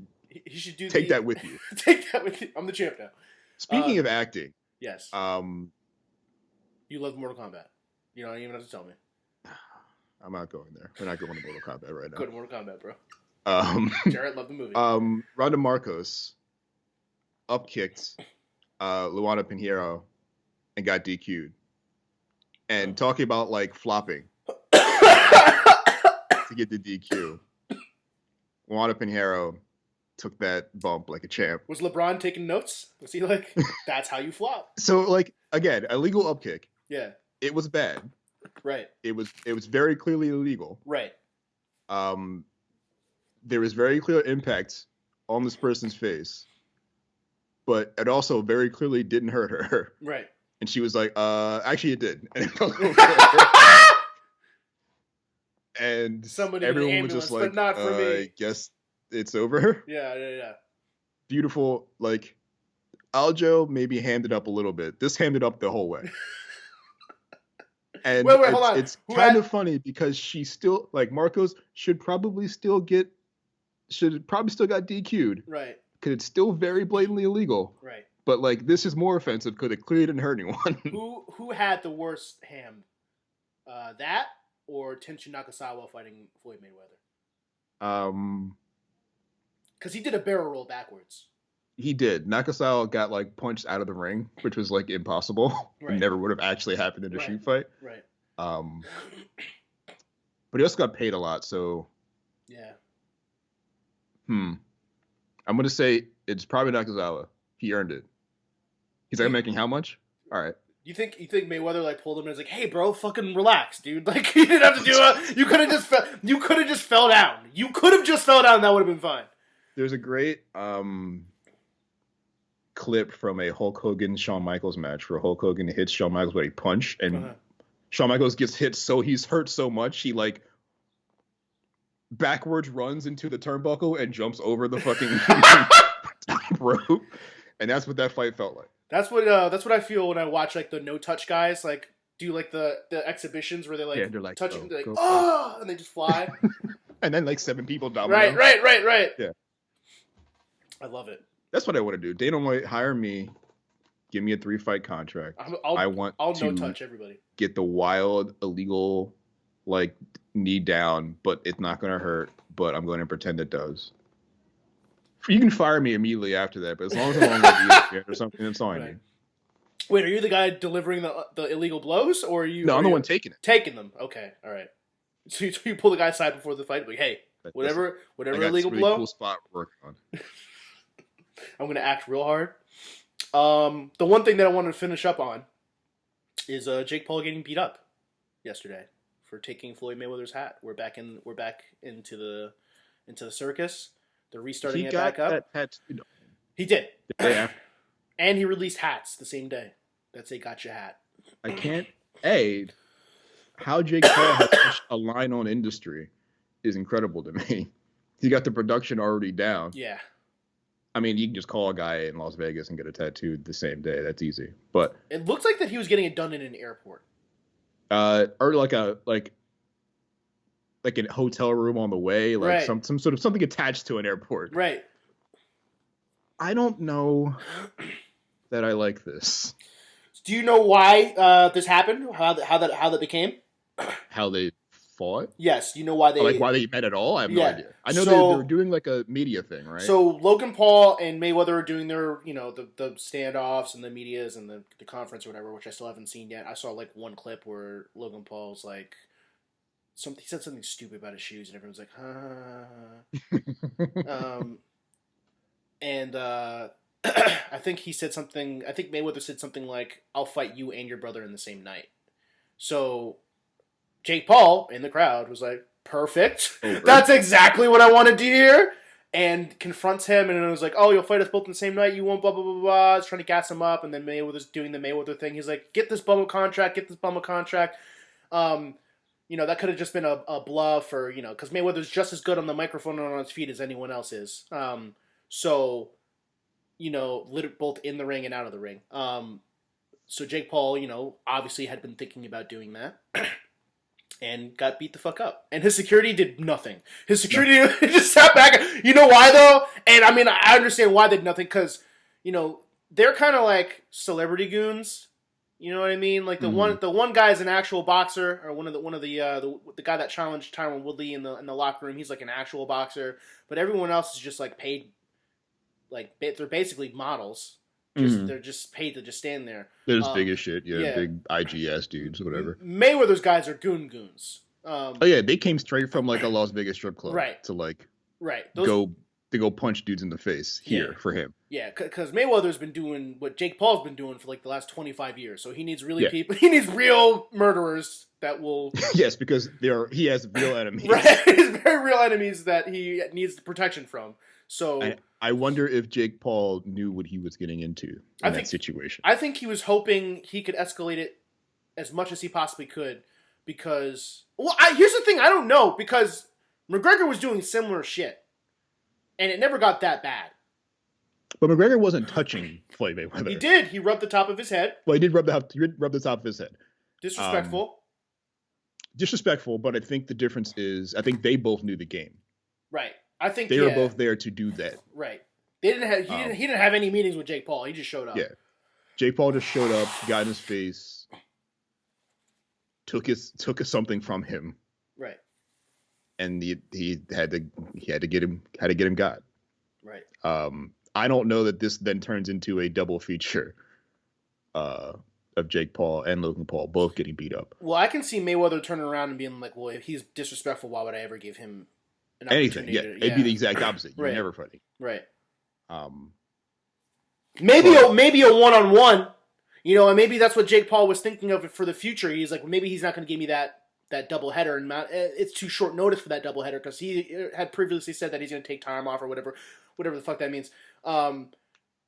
do that with you. Take that with you. I'm the champ now. Speaking of acting, yes. You love Mortal Kombat. You don't even have to tell me. I'm not going there. We're not going to Mortal Kombat right now. Go to Mortal Kombat, bro. Jarrett loved the movie. Ronda Marcos upkicked Luana Pinheiro and got DQ'd. And talking about like flopping to get the DQ. Luana Pinheiro took that bump like a champ. Was LeBron taking notes? Was he like, that's how you flop? So like again, illegal upkick. Yeah. It was bad. Right. It was very clearly illegal. Right. There was very clear impact on this person's face, but it also very clearly didn't hurt her. Right. And she was like, actually it did. And it fell over. And somebody everyone was just like, but not for me. I guess it's over. Yeah. Beautiful. Like, Aljo maybe hammed it up a little bit. This hammed it up the whole way. And wait, hold on. It's kind of funny because she still, like, Marcos should probably still got DQ'd. Right. Because it's still very blatantly illegal. Right. But, like, this is more offensive because it clearly didn't hurt anyone. Who had the worst ham? That or Tenshin Nakasawa fighting Floyd Mayweather? Because he did a barrel roll backwards. He did. Nakasawa got like punched out of the ring, which was like impossible. Right. It never would have actually happened in a shoot fight. Right. But he also got paid a lot, so yeah. I'm gonna say it's probably Nakasawa. He earned it. He's like, making how much? All right. You think Mayweather like pulled him and was like, "Hey, bro, fucking relax, dude. Like, you didn't have to do it. You could have just fell down. You could have just fell down. That would have been fine." There's a great clip from a Hulk Hogan Shawn Michaels match where Hulk Hogan hits Shawn Michaels with a punch, and Shawn Michaels gets hit so he's hurt so much he like backwards runs into the turnbuckle and jumps over the fucking top rope, and that's what that fight felt like. That's what I feel when I watch like the no touch guys like do like the exhibitions where they like, they're like touching, they're like and they just fly, and then like 7 people dominate. Right. Yeah, I love it. That's what I want to do. Dana White, hire me, Give me a 3-fight contract. I'll I want no to touch everybody. get the wild, illegal, like, knee down, but it's not going to hurt, but I'm going to pretend it does. You can fire me immediately after that, but as long as I'm on ESPN or something, that's fine. Right. Wait, are you the guy delivering the illegal blows, or are you? No, I'm the one taking it. Taking them. Okay, all right. So you pull the guy aside before the fight, like, hey, whatever illegal really blow. Cool spot we're working on. I'm gonna act real hard. The one thing that I wanted to finish up on is Jake Paul getting beat up yesterday for taking Floyd Mayweather's hat. We're back into the circus. They're restarting it back up. He did. And he released hats the same day that say "Got your hat." I can't. How Jake Paul has such a line on industry is incredible to me. He got the production already down. Yeah. I mean, you can just call a guy in Las Vegas and get a tattoo the same day. That's easy. But it looks like that he was getting it done in an airport. Or like a hotel room on the way, like some sort of something attached to an airport. Right. I don't know that I like this. Do you know why this happened? How that became? How they fought? Yes. You know why they why they met at all? I have no idea. I know they were doing like a media thing, right? So Logan Paul and Mayweather are doing their, the standoffs and the medias and the conference or whatever, which I still haven't seen yet. I saw like one clip where Logan Paul's like, he said something stupid about his shoes and everyone's like, and I think he said something. I think Mayweather said something like, "I'll fight you and your brother in the same night." So Jake Paul in the crowd was like, "Perfect. Oh, right. That's exactly what I wanted to hear." And confronts him, and it was like, "Oh, you'll fight us both in the same night. You won't." Blah blah blah blah. It's trying to gas him up, and then Mayweather's doing the Mayweather thing. He's like, "Get this bum a contract. Get this bum a contract." That could have just been a bluff, or because Mayweather's just as good on the microphone and on his feet as anyone else is. Both in the ring and out of the ring. So Jake Paul, obviously had been thinking about doing that and got beat the fuck up. And his security did nothing. His security just sat back. You know why, though? And, I mean, I understand why they did nothing because, they're kind of like celebrity goons. You know what I mean? Like the one guy is an actual boxer, or the guy that challenged Tyron Woodley in the locker room. He's like an actual boxer, but everyone else is just like paid. Like they're basically models. They're just paid to just stand there. They're just big as shit. Yeah, big IGS dudes, whatever. Mayweather's guys are goons. They came straight from like a Las Vegas strip club, right? To like, right. Go punch dudes in the face for him. Yeah, because Mayweather's been doing what Jake Paul's been doing for like the last 25 years. So he needs people. He needs real murderers that will. Yes, because he has real enemies. Right, he's very real enemies that he needs protection from. So I wonder if Jake Paul knew what he was getting into in that situation. I think he was hoping he could escalate it as much as he possibly could because... Well, here's the thing. I don't know because McGregor was doing similar shit. And it never got that bad. But McGregor wasn't touching Floyd Mayweather. He did. He rubbed the top of his head. Well, he did rub the top of his head. Disrespectful. Disrespectful, but I think the difference is I think they both knew the game. Right. I think they were both there to do that. Right. He didn't have any meetings with Jake Paul. He just showed up. Yeah. Jake Paul just showed up, got in his face, took something from him. Right. And he had to get him got. Right. I don't know that this then turns into a double feature of Jake Paul and Logan Paul both getting beat up. Well, I can see Mayweather turning around and being like, "Well, if he's disrespectful, why would I ever give him an anything?" Yeah, it'd be the exact opposite. You're never fighting. Right. Maybe a one-on-one. And maybe that's what Jake Paul was thinking of for the future. He's like, maybe he's not going to give me that double header, and it's too short notice for that double header because he had previously said that he's going to take time off or whatever the fuck that means.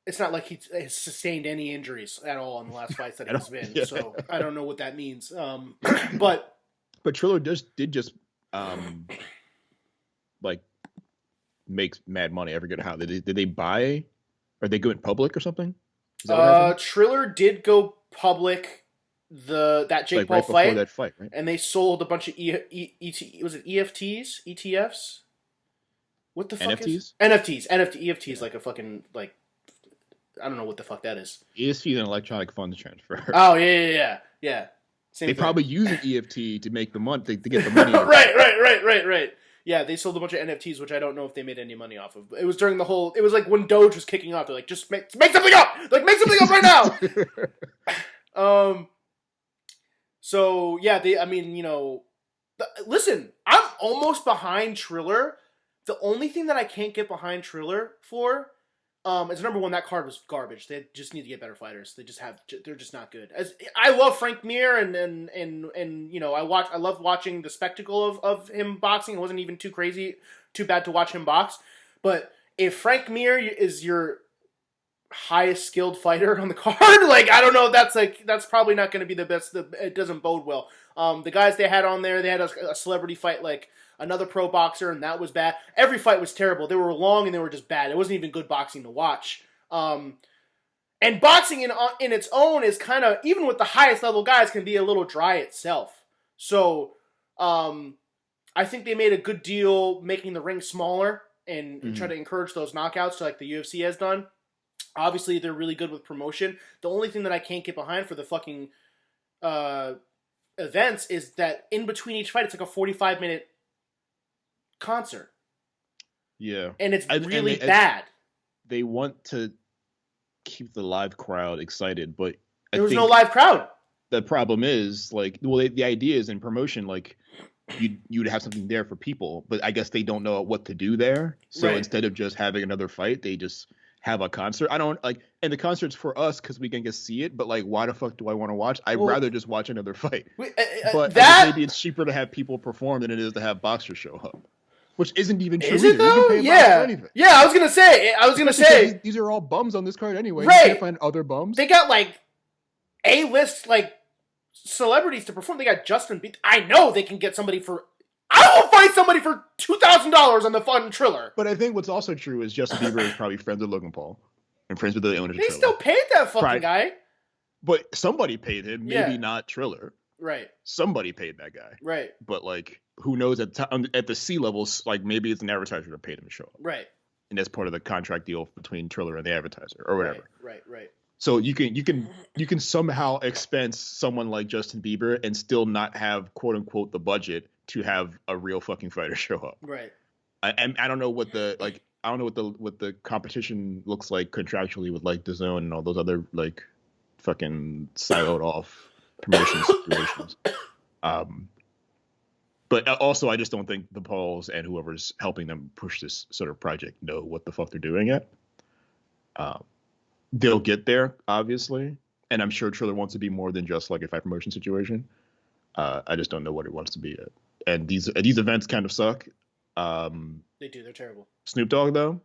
It's not like he's sustained any injuries at all in the last fights that he's been, so I don't know what that means. But Triller did just like make mad money. I forget how did they buy? Are they going public or something? Triller did go public. That Jake Paul right fight, before that fight, right? And they sold a bunch of was it EFTs? What the fuck NFTs? is EFTs? Like a fucking like I don't know what the fuck that is. ESP is an electronic funds transfer. Oh yeah. Same they thing. probably use an EFT to make the money to get the money. Right. Yeah, they sold a bunch of NFTs, which I don't know if they made any money off of. It was during the whole. It was like when Doge was kicking off. They're like, just make something up. Like, make something up right now. So yeah, listen, I'm almost behind Triller. The only thing that I can't get behind Triller for, is number one, that card was garbage. They just need to get better fighters. They're just not good. I love Frank Mir and I love watching the spectacle of him boxing. It wasn't even too bad to watch him box. But if Frank Mir is your highest skilled fighter on the card, like, I don't know, that's probably not going to be the best. It doesn't bode well. The guys they had on there, they had a celebrity fight like another pro boxer, and that was bad. Every fight was terrible. They were long and they were just bad. It wasn't even good boxing to watch. And boxing in its own is kind of, even with the highest level guys, can be a little dry itself. So I think they made a good deal making the ring smaller and try to encourage those knockouts like the UFC has done. Obviously, they're really good with promotion. The only thing that I can't get behind for the fucking events is that in between each fight, it's like a 45-minute concert. Yeah. And it's really bad. They want to keep the live crowd excited, but there was no live crowd. The problem is, like, well, the idea is in promotion, like, you'd have something there for people, but I guess they don't know what to do there. So instead of just having another fight, they just have a concert. I don't like, and the concert's for us because we can get see it. But like, why the fuck do I want to watch? I'd rather just watch another fight. But maybe it's cheaper to have people perform than it is to have boxers show up, which isn't even true. Is it though? Yeah. I was gonna say these are all bums on this card anyway. Right. You can't find other bums. They got like A-list like celebrities to perform. They got Justin Bieber. I know they can get somebody for. I will fight somebody for $2,000 on the fun Triller. But I think what's also true is Justin Bieber is probably friends with Logan Paul and friends with the owner of Triller. They still paid that fucking guy. But somebody paid him, maybe not Triller. Right. Somebody paid that guy. Right. But like, who knows at the C levels? Like, maybe it's an advertiser that paid him to show up. Right. And that's part of the contract deal between Triller and the advertiser or whatever. Right. So you can somehow expense someone like Justin Bieber and still not have quote unquote the budget to have a real fucking fighter show up. Right. I don't know what the competition looks like contractually with like DAZN and all those other like fucking siloed off promotion situations. But also I just don't think the Pauls and whoever's helping them push this sort of project know what the fuck they're doing yet. They'll get there, obviously, and I'm sure Triller wants to be more than just like a fight promotion situation. I just don't know what it wants to be yet. And these events kind of suck. They do. They're terrible. Snoop Dogg, though,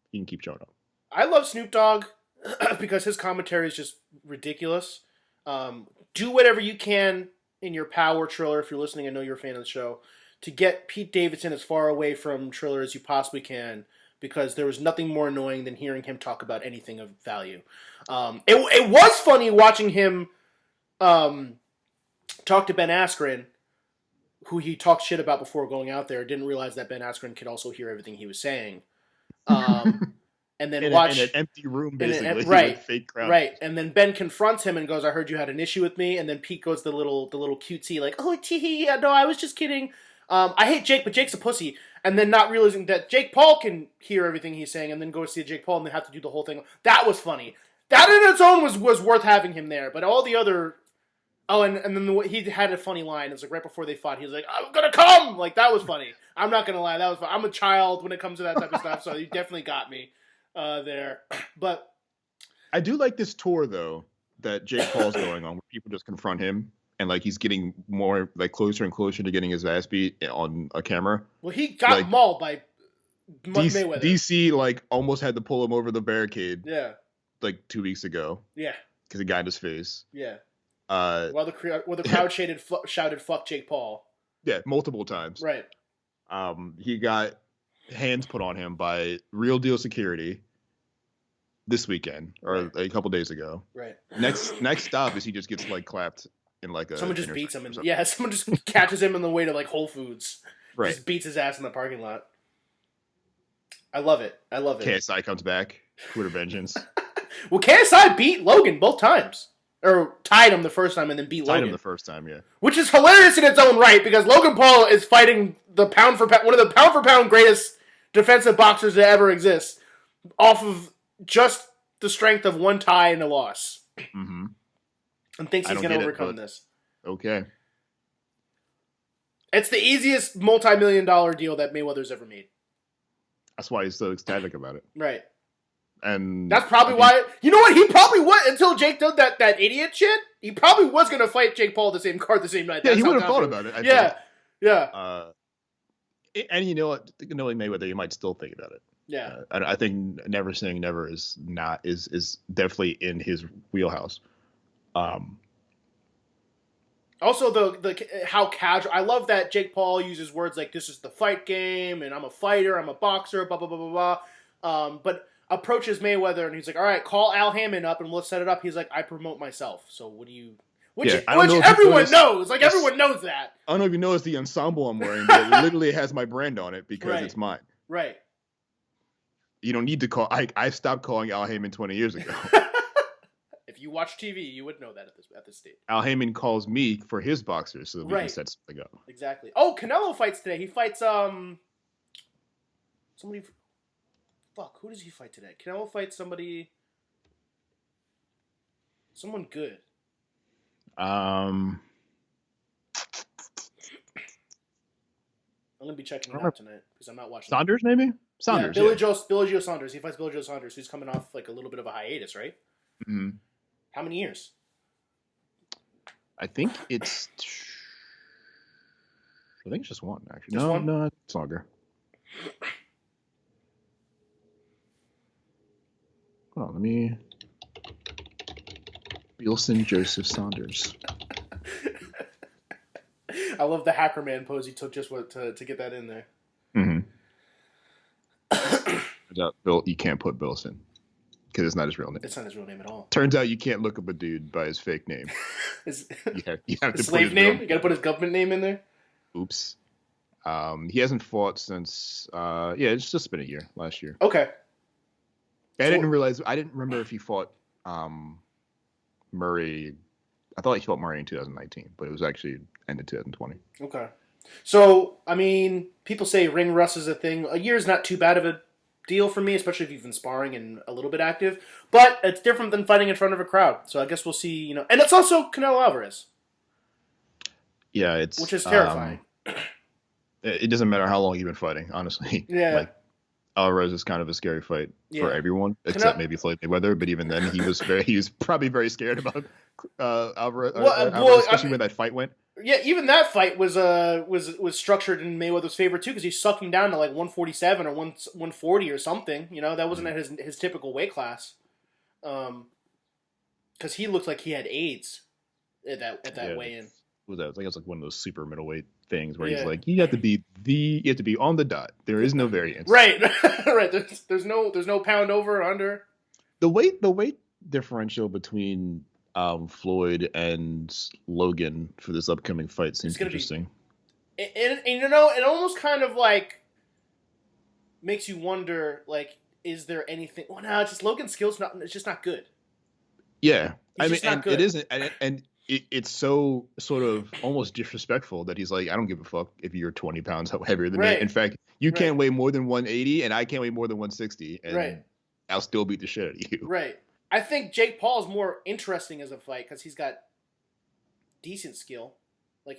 he can keep showing up. I love Snoop Dogg because his commentary is just ridiculous. Do whatever you can in your power, Triller, if you're listening. I know you're a fan of the show, to get Pete Davidson as far away from Triller as you possibly can, because there was nothing more annoying than hearing him talk about anything of value. It was funny watching him talk to Ben Askren, who he talked shit about before going out there. Didn't realize that Ben Askren could also hear everything he was saying. And then in an empty room, basically, right, with fake crowd. Right. And then Ben confronts him and goes, "I heard you had an issue with me." And then Pete goes the little cutesy, like, "Oh, tee, no, I was just kidding. I hate Jake, but Jake's a pussy." And then not realizing that Jake Paul can hear everything he's saying, and then go see Jake Paul and then have to do the whole thing. That was funny. That in its own was worth having him there. But all the other. Oh, and then he had a funny line. It was like right before they fought. He was like, "I'm gonna come!" Like, that was funny. I'm not gonna lie, that was fun. I'm a child when it comes to that type of stuff, so you definitely got me there. But I do like this tour though that Jake Paul's going on, where people just confront him and like he's getting more like closer and closer to getting his ass beat on a camera. Well, he got mauled by Mayweather. DC like almost had to pull him over the barricade. Yeah. Like 2 weeks ago. Yeah. Because he got in his face. Yeah. While the crowd shouted "fuck Jake Paul." Yeah, multiple times. Right. He got hands put on him by Real Deal Security this weekend or a couple days ago. Right. Next stop is he just gets like clapped in like a. Someone just beats him, and someone just catches him on the way to like Whole Foods. Right. Just beats his ass in the parking lot. I love it. KSI comes back. Twitter vengeance. Well, KSI beat Logan both times. Or tied him the first time and then beat Logan. Tied him the first time, yeah. Which is hilarious in its own right because Logan Paul is fighting the pound for pound, one of the pound for pound greatest defensive boxers that ever exists off of just the strength of one tie and a loss. Mm-hmm. And thinks he's going to overcome this. Okay. It's the easiest multi-million-dollar deal that Mayweather's ever made. That's why he's so ecstatic about it. Right. And that's probably why. You know what? He probably would until Jake did that idiot shit. He probably was going to fight Jake Paul the same card the same night. Yeah, he would have thought about it. I think. And you know what? Knowing Mayweather, you might still think about it. Yeah. I think never saying never is definitely in his wheelhouse. Also, the how casual. I love that Jake Paul uses words like "this is the fight game" and "I'm a fighter, I'm a boxer," blah blah blah blah blah. But approaches Mayweather and he's like, "All right, call Al Hammond up and we'll set it up." He's like, "I promote myself, so what do you?" Which everyone knows. Like everyone knows that. I don't know if you noticed the ensemble I'm wearing, but it literally has my brand on it because it's mine. Right. You don't need to call. I stopped calling Al Hammond 20 years ago. If you watch TV, you would know that at this stage. Al Hammond calls me for his boxers so that we can set something up. Exactly. Oh, Canelo fights today. He fights somebody. Fuck, who does he fight today? Canelo fights somebody. Someone good. I'm gonna be checking it out tonight because I'm not watching. Saunders, maybe. Saunders. Yeah, Billy Joe Saunders. He fights Billy Joe Saunders, who's coming off like a little bit of a hiatus, right? Mm-hmm. How many years? I think it's just one, actually. Just one? No, it's longer. Hold on, let me. Bilson Joseph Saunders. I love the hacker man pose he took just to get that in there. Mm-hmm. Bill, you can't put Bilson because it's not his real name. It's not his real name at all. Turns out you can't look up a dude by his fake name. You have to slave put his name. You got to put his government name in there. Oops. He hasn't fought since. It's just been a year. Last year. Okay. I didn't remember if he fought Murray. I thought he fought Murray in 2019, but it was actually ended 2020. Okay. So, I mean, people say ring rust is a thing. A year is not too bad of a deal for me, especially if you've been sparring and a little bit active. But it's different than fighting in front of a crowd. So I guess we'll see, And it's also Canelo Alvarez. Yeah, which is terrifying. It doesn't matter how long you've been fighting, honestly. Yeah. Like, Alvarez is kind of a scary fight for everyone, except maybe Floyd Mayweather. But even then, he was probably very scared about Alvarez, especially when that fight went. Yeah, even that fight was structured in Mayweather's favor too, because he's sucking down to like 147 or 140 or something. That wasn't at his typical weight class. Because he looked like he had AIDS at that weigh-in. Was that? I think it was like one of those super middleweight things where he's like, you have to be on the dot. There is no variance. Right, right. There's no pound over or under. The weight differential between Floyd and Logan for this upcoming fight seems interesting. And it almost kind of like makes you wonder, like, is there anything? Well, no, it's just Logan's skills it's just not good. Yeah, it isn't, and it's so sort of almost disrespectful that he's like, I don't give a fuck if you're 20 pounds heavier than me. In fact, you can't weigh more than 180, and I can't weigh more than 160, and I'll still beat the shit out of you. Right. I think Jake Paul is more interesting as a fight because he's got decent skill.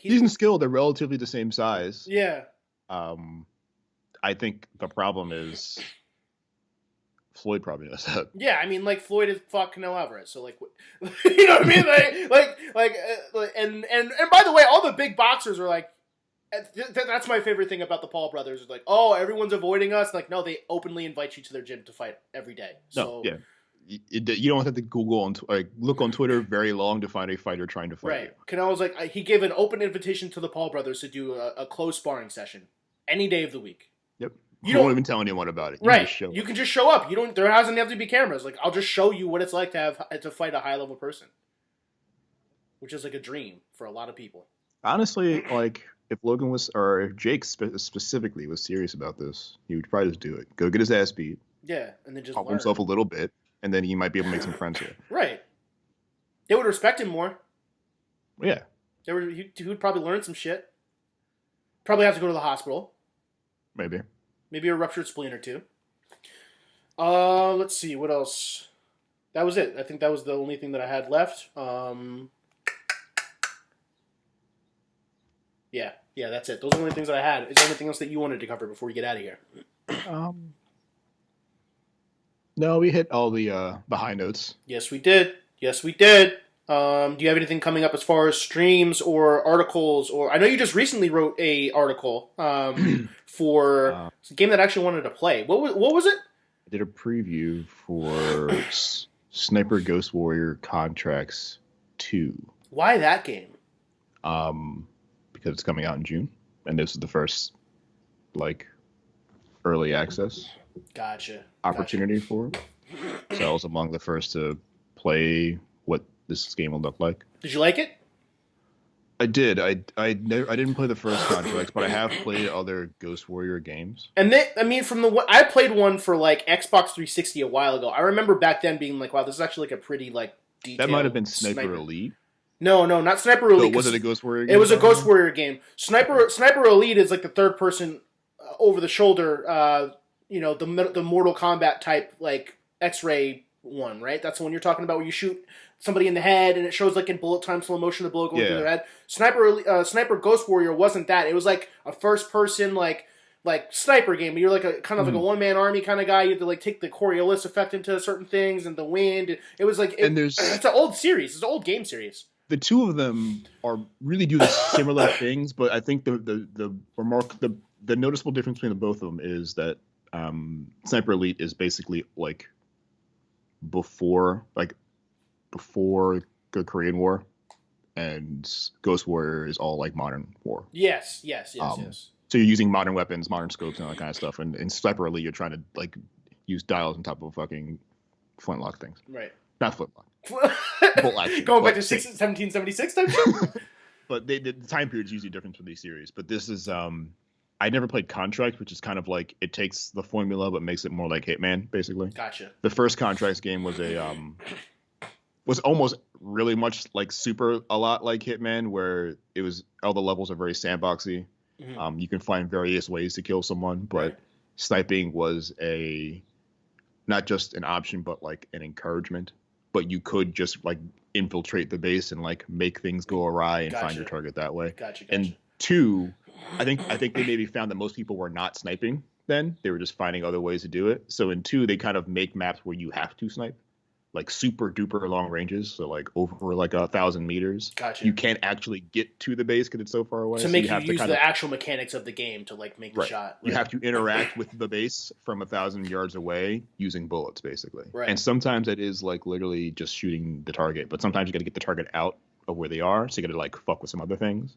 Decent skill. They're relatively the same size. Yeah. I think the problem is Floyd probably knows that. Yeah, I mean, like Floyd is fought Canelo Alvarez, so like, you know what I mean? And by the way, all the big boxers are like, that's my favorite thing about the Paul brothers. Is like, oh, everyone's avoiding us. Like, no, they openly invite you to their gym to fight every day. So, no, yeah. You don't have to Google look on Twitter very long to find a fighter trying to fight you. Canelo's like, he gave an open invitation to the Paul brothers to do a close sparring session any day of the week. Yep. You don't even tell anyone about it. You can just show up. There hasn't have to be cameras. Like, I'll just show you what it's like to fight a high level person, which is like a dream for a lot of people. Honestly, like if Logan or if Jake specifically was serious about this, he would probably just do it. Go get his ass beat. Yeah, and then just pump himself a little bit, and then you might be able to make some friends here. Right. They would respect him more. Yeah. He would probably learn some shit. Probably have to go to the hospital. Maybe a ruptured spleen or two. Let's see, what else? That was it. I think that was the only thing that I had left. Yeah, that's it. Those are the only things that I had. Is there anything else that you wanted to cover before we get out of here? No, we hit all the high notes. Yes, we did. Do you have anything coming up as far as streams or articles? Or I know you just recently wrote a article for a game that I actually wanted to play. What was it? I did a preview for Sniper Ghost Warrior Contracts 2. Why that game? Because it's coming out in June, and this is the first early access opportunity for it. So I was among the first to play what this game will look like. Did you like it? I did. I didn't play the first Contracts, but I have played other Ghost Warrior games. And I played one for Xbox 360 a while ago. I remember back then being like, wow, this is actually a pretty detailed. That might have been Sniper Elite. No, not Sniper Elite. So was it a Ghost Warrior game? It was a Ghost Warrior game. Sniper Elite is the third person over the shoulder, the Mortal Kombat type X-ray one, right? That's the one you're talking about where you shoot somebody in the head and it shows in bullet time slow motion the blow going through their head. Sniper Ghost Warrior wasn't that. It was a first person sniper game, but you're a kind of a one man army kind of guy. You have to take the Coriolis effect into certain things and the wind. It was it's an old series. It's an old game series. The two of them really do the similar things, but I think the noticeable difference between the both of them is that Sniper Elite is basically before the Korean War, and Ghost Warrior is all modern war. Yes. So you're using modern weapons, modern scopes, and all that kind of stuff. And in Sniper Elite, you're trying to use dials on top of fucking flintlock things. Right. Not flintlock. Bolt action. Going back to 1776 type shit? But the time period is usually different for these series. But this is I never played Contract, which is kind of it takes the formula but makes it more like Hitman, basically. Gotcha. The first Contracts game was was almost really much a lot like Hitman, where it was all the levels are very sandboxy. Mm-hmm. You can find various ways to kill someone, but sniping was not just an option, but an encouragement. But you could just infiltrate the base and make things go awry and find your target that way. Gotcha. And 2, I think they maybe found that most people were not sniping then. They were just finding other ways to do it. So in 2, they kind of make maps where you have to snipe. Super duper long ranges, so over 1,000 meters. Gotcha. You can't actually get to the base because it's so far away. To make you use the actual mechanics of the game to make the shot. Right. You have to interact with the base from 1,000 yards away using bullets, basically. Right. And sometimes it is literally just shooting the target, but sometimes you got to get the target out of where they are, so you got to fuck with some other things.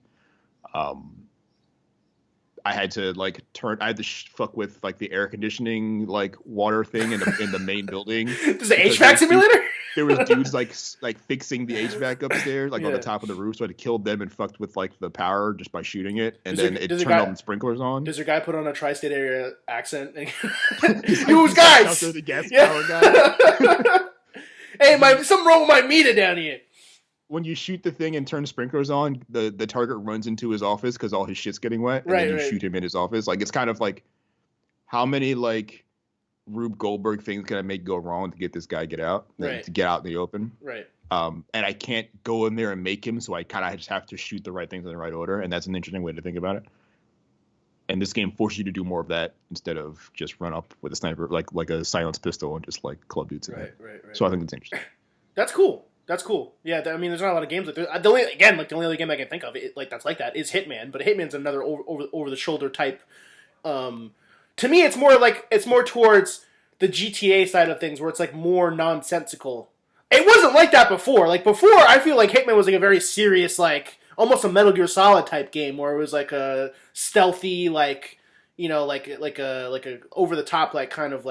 I had to fuck with the air conditioning water thing in the main building. There's the HVAC simulator. There was dudes fixing the HVAC upstairs, on the top of the roof. So I had to kill them and fucked with the power just by shooting it, and then it turned all the sprinklers on. Does your guy put on a tri-state area accent? Who's guys? The gas power guy. Hey, something wrong with my meter down here. When you shoot the thing and turn sprinklers on, the target runs into his office because all his shit's getting wet, and then you shoot him in his office. It's kind of how many Rube Goldberg things can I make go wrong to get this guy to get out in the open? Right. And I can't go in there and make him, so I kind of just have to shoot the right things in the right order, and that's an interesting way to think about it. And this game forces you to do more of that instead of just run up with a sniper, like a silenced pistol, and just club dudes in it. Right. So I think it's interesting. That's cool. Yeah, there's not a lot of games like that. The only other game I can think of that's like that is Hitman, but Hitman's another over the shoulder type. To me, it's more towards the GTA side of things, where it's more nonsensical. It wasn't like that before. Before, I feel like Hitman was a very serious, almost a Metal Gear Solid type game, where it was a stealthy, a over the top kind of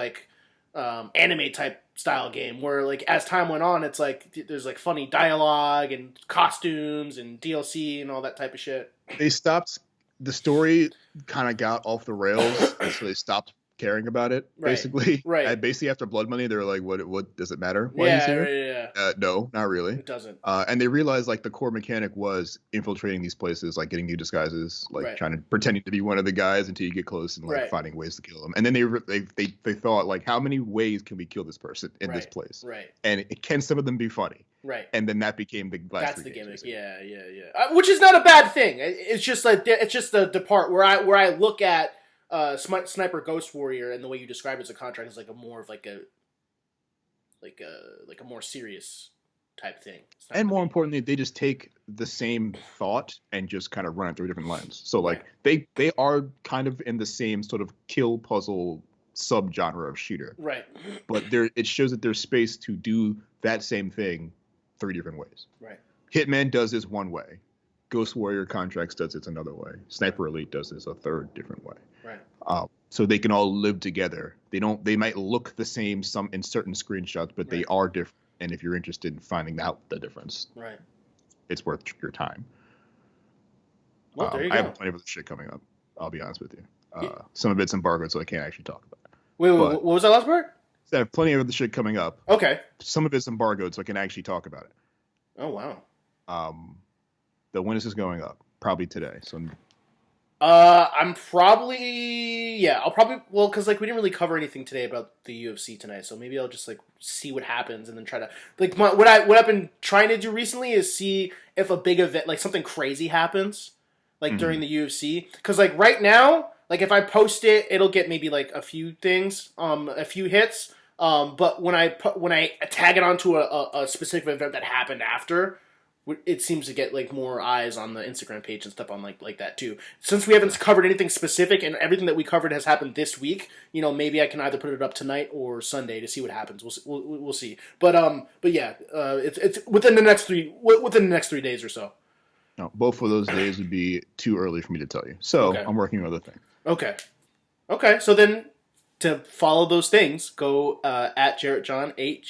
anime type style game, where as time went on, it's there's funny dialogue and costumes and DLC and all that type of shit. They stopped. The story kind of got off the rails, and so they stopped caring about it, Right. basically. Right. And basically, after Blood Money, they were like, what does it matter why he's here? Yeah. No, not really. It doesn't. And they realized, like, the core mechanic was infiltrating these places, like, getting new disguises, like, pretending to be one of the guys until you get close and, like, finding ways to kill them. And then they thought, like, how many ways can we kill this person in this place? Right. And can some of them be funny? Right. And then that became the last That's the gimmick. Basically. Yeah. Which is not a bad thing. It's just like the part where I look at Sniper Ghost Warrior and the way you describe it as a contract is like a more of like a more serious type thing. And more importantly, they just take the same thought and just kind of run it through a different lens. So like they are kind of in the same sort of kill puzzle subgenre of shooter. Right. But it shows that there's space to do that same thing 3 different ways. Right. Hitman does this one way. Ghost Warrior Contracts does it another way. Sniper Elite does this a third different way. Right. So they can all live together. They might look the same in certain screenshots, but they are different. And if you're interested in finding out the difference, it's worth your time. Well, there you go. I have plenty of other shit coming up. I'll be honest with you. Some of it's embargoed, so I can't actually talk about it. Wait, what was that last part? I have plenty of other shit coming up. Okay. Some of it's embargoed, so I can actually talk about it. Oh wow. When is this going up? Probably today. So. I'm probably I'll probably because like we didn't really cover anything today about the UFC tonight, so maybe I'll just like see what happens and then try to like what I've been trying to do recently is see if a big event like something crazy happens like during the UFC, because like right now like if I post it it'll get maybe like a few things a few hits but when I tag it onto a specific event that happened after, it seems to get like more eyes on the Instagram page and stuff on like that too. Since we haven't covered anything specific and everything that we covered has happened this week, you know, maybe I can either put it up tonight or Sunday to see what happens. We'll see. But yeah, it's within the next 3 days or so. No, both of those days would be too early for me to tell you. So I'm working on other things. Okay. So then to follow those things, go at Jarrett John at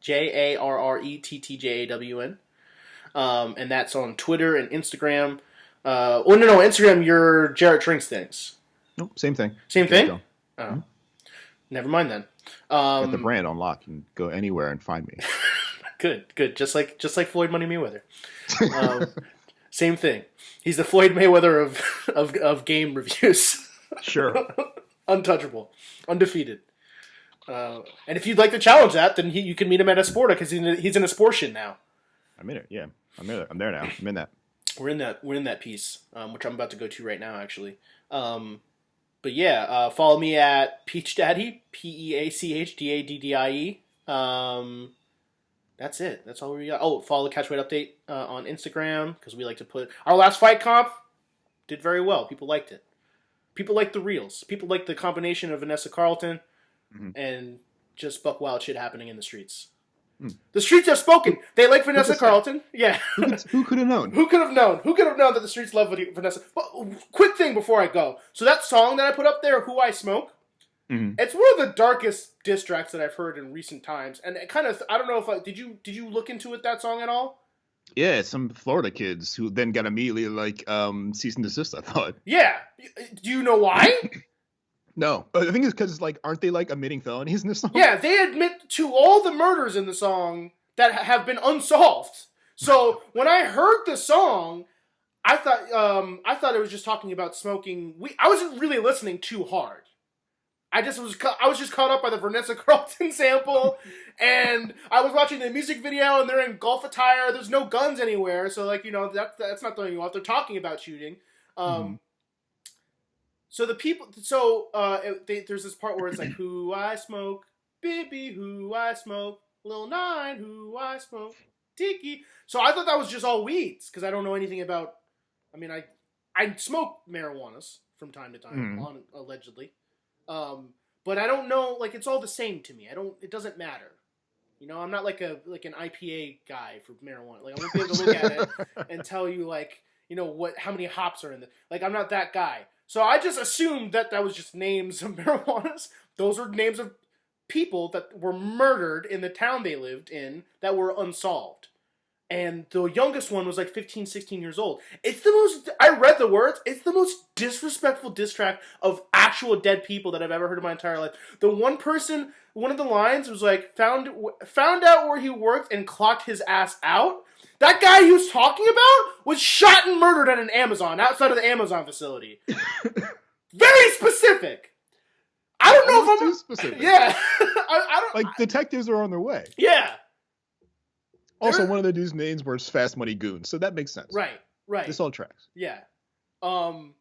JarrettJawn. And that's on Twitter and Instagram. Instagram, you're Jarrett Drinks Things. Nope, same thing. Same thing? Oh. Never mind then. Got the brand on lock. You can go anywhere and find me. Good. Just like Floyd Money Mayweather. Same thing. He's the Floyd Mayweather of game reviews. Sure. Untouchable. Undefeated. And if you'd like to challenge that, then you can meet him at Esporta because he's in Esportion now. I'm in it. Yeah, I'm there now. I'm in that. We're in that piece, which I'm about to go to right now, actually. But yeah, follow me at Peach Daddy, PeachDaddie. That's it. That's all we got. Oh, follow the Catchweight Update on Instagram because we like to put our last fight comp did very well. People liked it. People liked the reels. People liked the combination of Vanessa Carlton and just buck wild shit happening in the streets. The streets have spoken. They like Vanessa Carlton. Yeah. Who could have known? Who could have known? Who could have known that the streets love Vanessa? Well, quick thing before I go. So that song that I put up there, "Who I Smoke," it's one of the darkest diss tracks that I've heard in recent times. And it kind of, I don't know if did you look into that song at all? Yeah, some Florida kids who then got immediately like cease and desist. I thought. Yeah. Do you know why? No, the thing is because like, aren't they like admitting felonies in this song? Yeah, they admit to all the murders in the song that have been unsolved. So when I heard the song, I thought it was just talking about smoking weed. I wasn't really listening too hard. I was just caught up by the Vanessa Carlton sample, and I was watching the music video, and they're in golf attire. There's no guns anywhere, so like that's not throwing you off. They're talking about shooting. So the people, there's this part where it's like, "Who I smoke, baby, who I smoke, Lil 9, who I smoke, Tiki." So I thought that was just all weeds because I don't know anything about. I mean, I smoke marijuanas from time to time, allegedly, but I don't know. Like, it's all the same to me. It doesn't matter. You know, I'm not like an IPA guy for marijuana. Like, I won't be able to look at it and tell you like, you know how many hops are in it. Like, I'm not that guy. So I just assumed that was just names of marijuanas. Those are names of people that were murdered in the town they lived in that were unsolved. And the youngest one was like 15, 16 years old. It's the most, I read the words, it's the most disrespectful diss track of actual dead people that I've ever heard in my entire life. The one person, one of the lines was like, found out where he worked and clocked his ass out. That guy he was talking about was shot and murdered at an Amazon, outside of the Amazon facility. Very specific. I don't know if I'm... too specific. Yeah. I don't... Like, detectives are on their way. Yeah. Also, one of the dudes' names was Fast Money Goons, so that makes sense. Right. This all tracks. Yeah. Some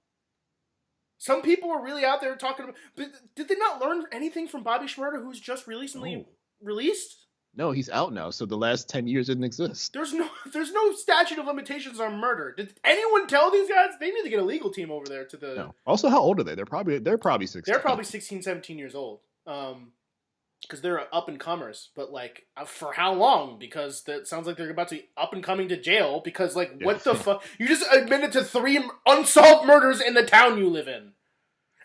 people were really out there talking about... But did they not learn anything from Bobby Shmurda, who's just recently released? No, he's out now, so the last 10 years didn't exist. There's no statute of limitations on murder. Did anyone tell these guys? They need to get a legal team over there to the... No. Also, how old are they? They're probably 16. They're probably 16, 17 years old. Because they're up-and-comers. But, like, for how long? Because that sounds like they're about to be up-and-coming to jail. Because, like, what the fuck? You just admitted to 3 unsolved murders in the town you live in.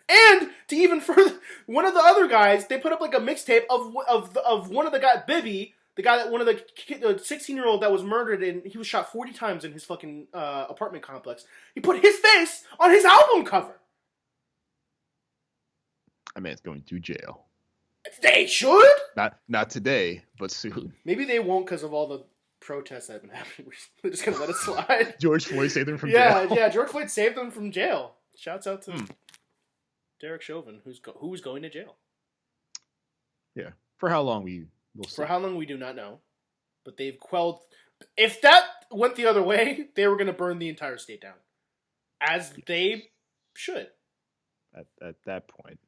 And, to even further, one of the other guys, they put up, like, a mixtape of one of the guy, Bibby, the guy that, one of the 16-year-old that was murdered, and he was shot 40 times in his fucking apartment complex. He put his face on his album cover. That man's going to jail. They should? Not today, but soon. Maybe they won't because of all the protests that have been happening. They're just going to let it slide. George Floyd saved them from jail. Yeah, George Floyd saved them from jail. Shouts out to Derek Chauvin, who's going to jail. Yeah. For how long we'll see. For how long we do not know. But they've quelled... If that went the other way, they were going to burn the entire state down. As they should. At that point.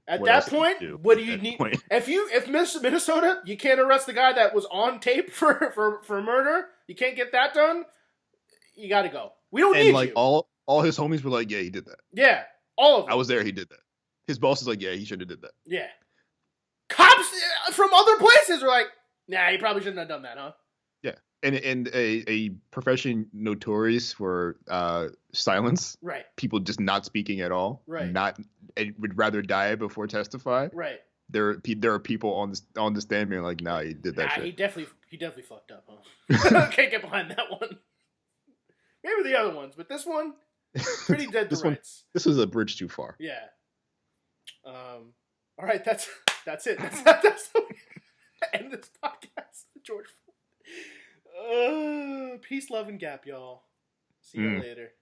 What do you need? If Minnesota, you can't arrest the guy that was on tape for murder. You can't get that done. You got to go. We don't need like, you. all his homies were like, yeah, he did that. Yeah, all of them. I was there. He did that. His boss is like, yeah, he should have did that. Yeah. Cops from other places were like, nah, he probably shouldn't have done that, huh? Yeah. And a profession notorious for silence. Right. People just not speaking at all. Right. Would rather die before testify. Right. There are people on the stand being like, nah, he did that shit. He definitely fucked up, huh? Can't get behind that one. Maybe the other ones, but this one, pretty dead to rights. This was a bridge too far. Yeah. All right, that's it. That's how we end this podcast. George. Peace, love, and gap, y'all. See you later.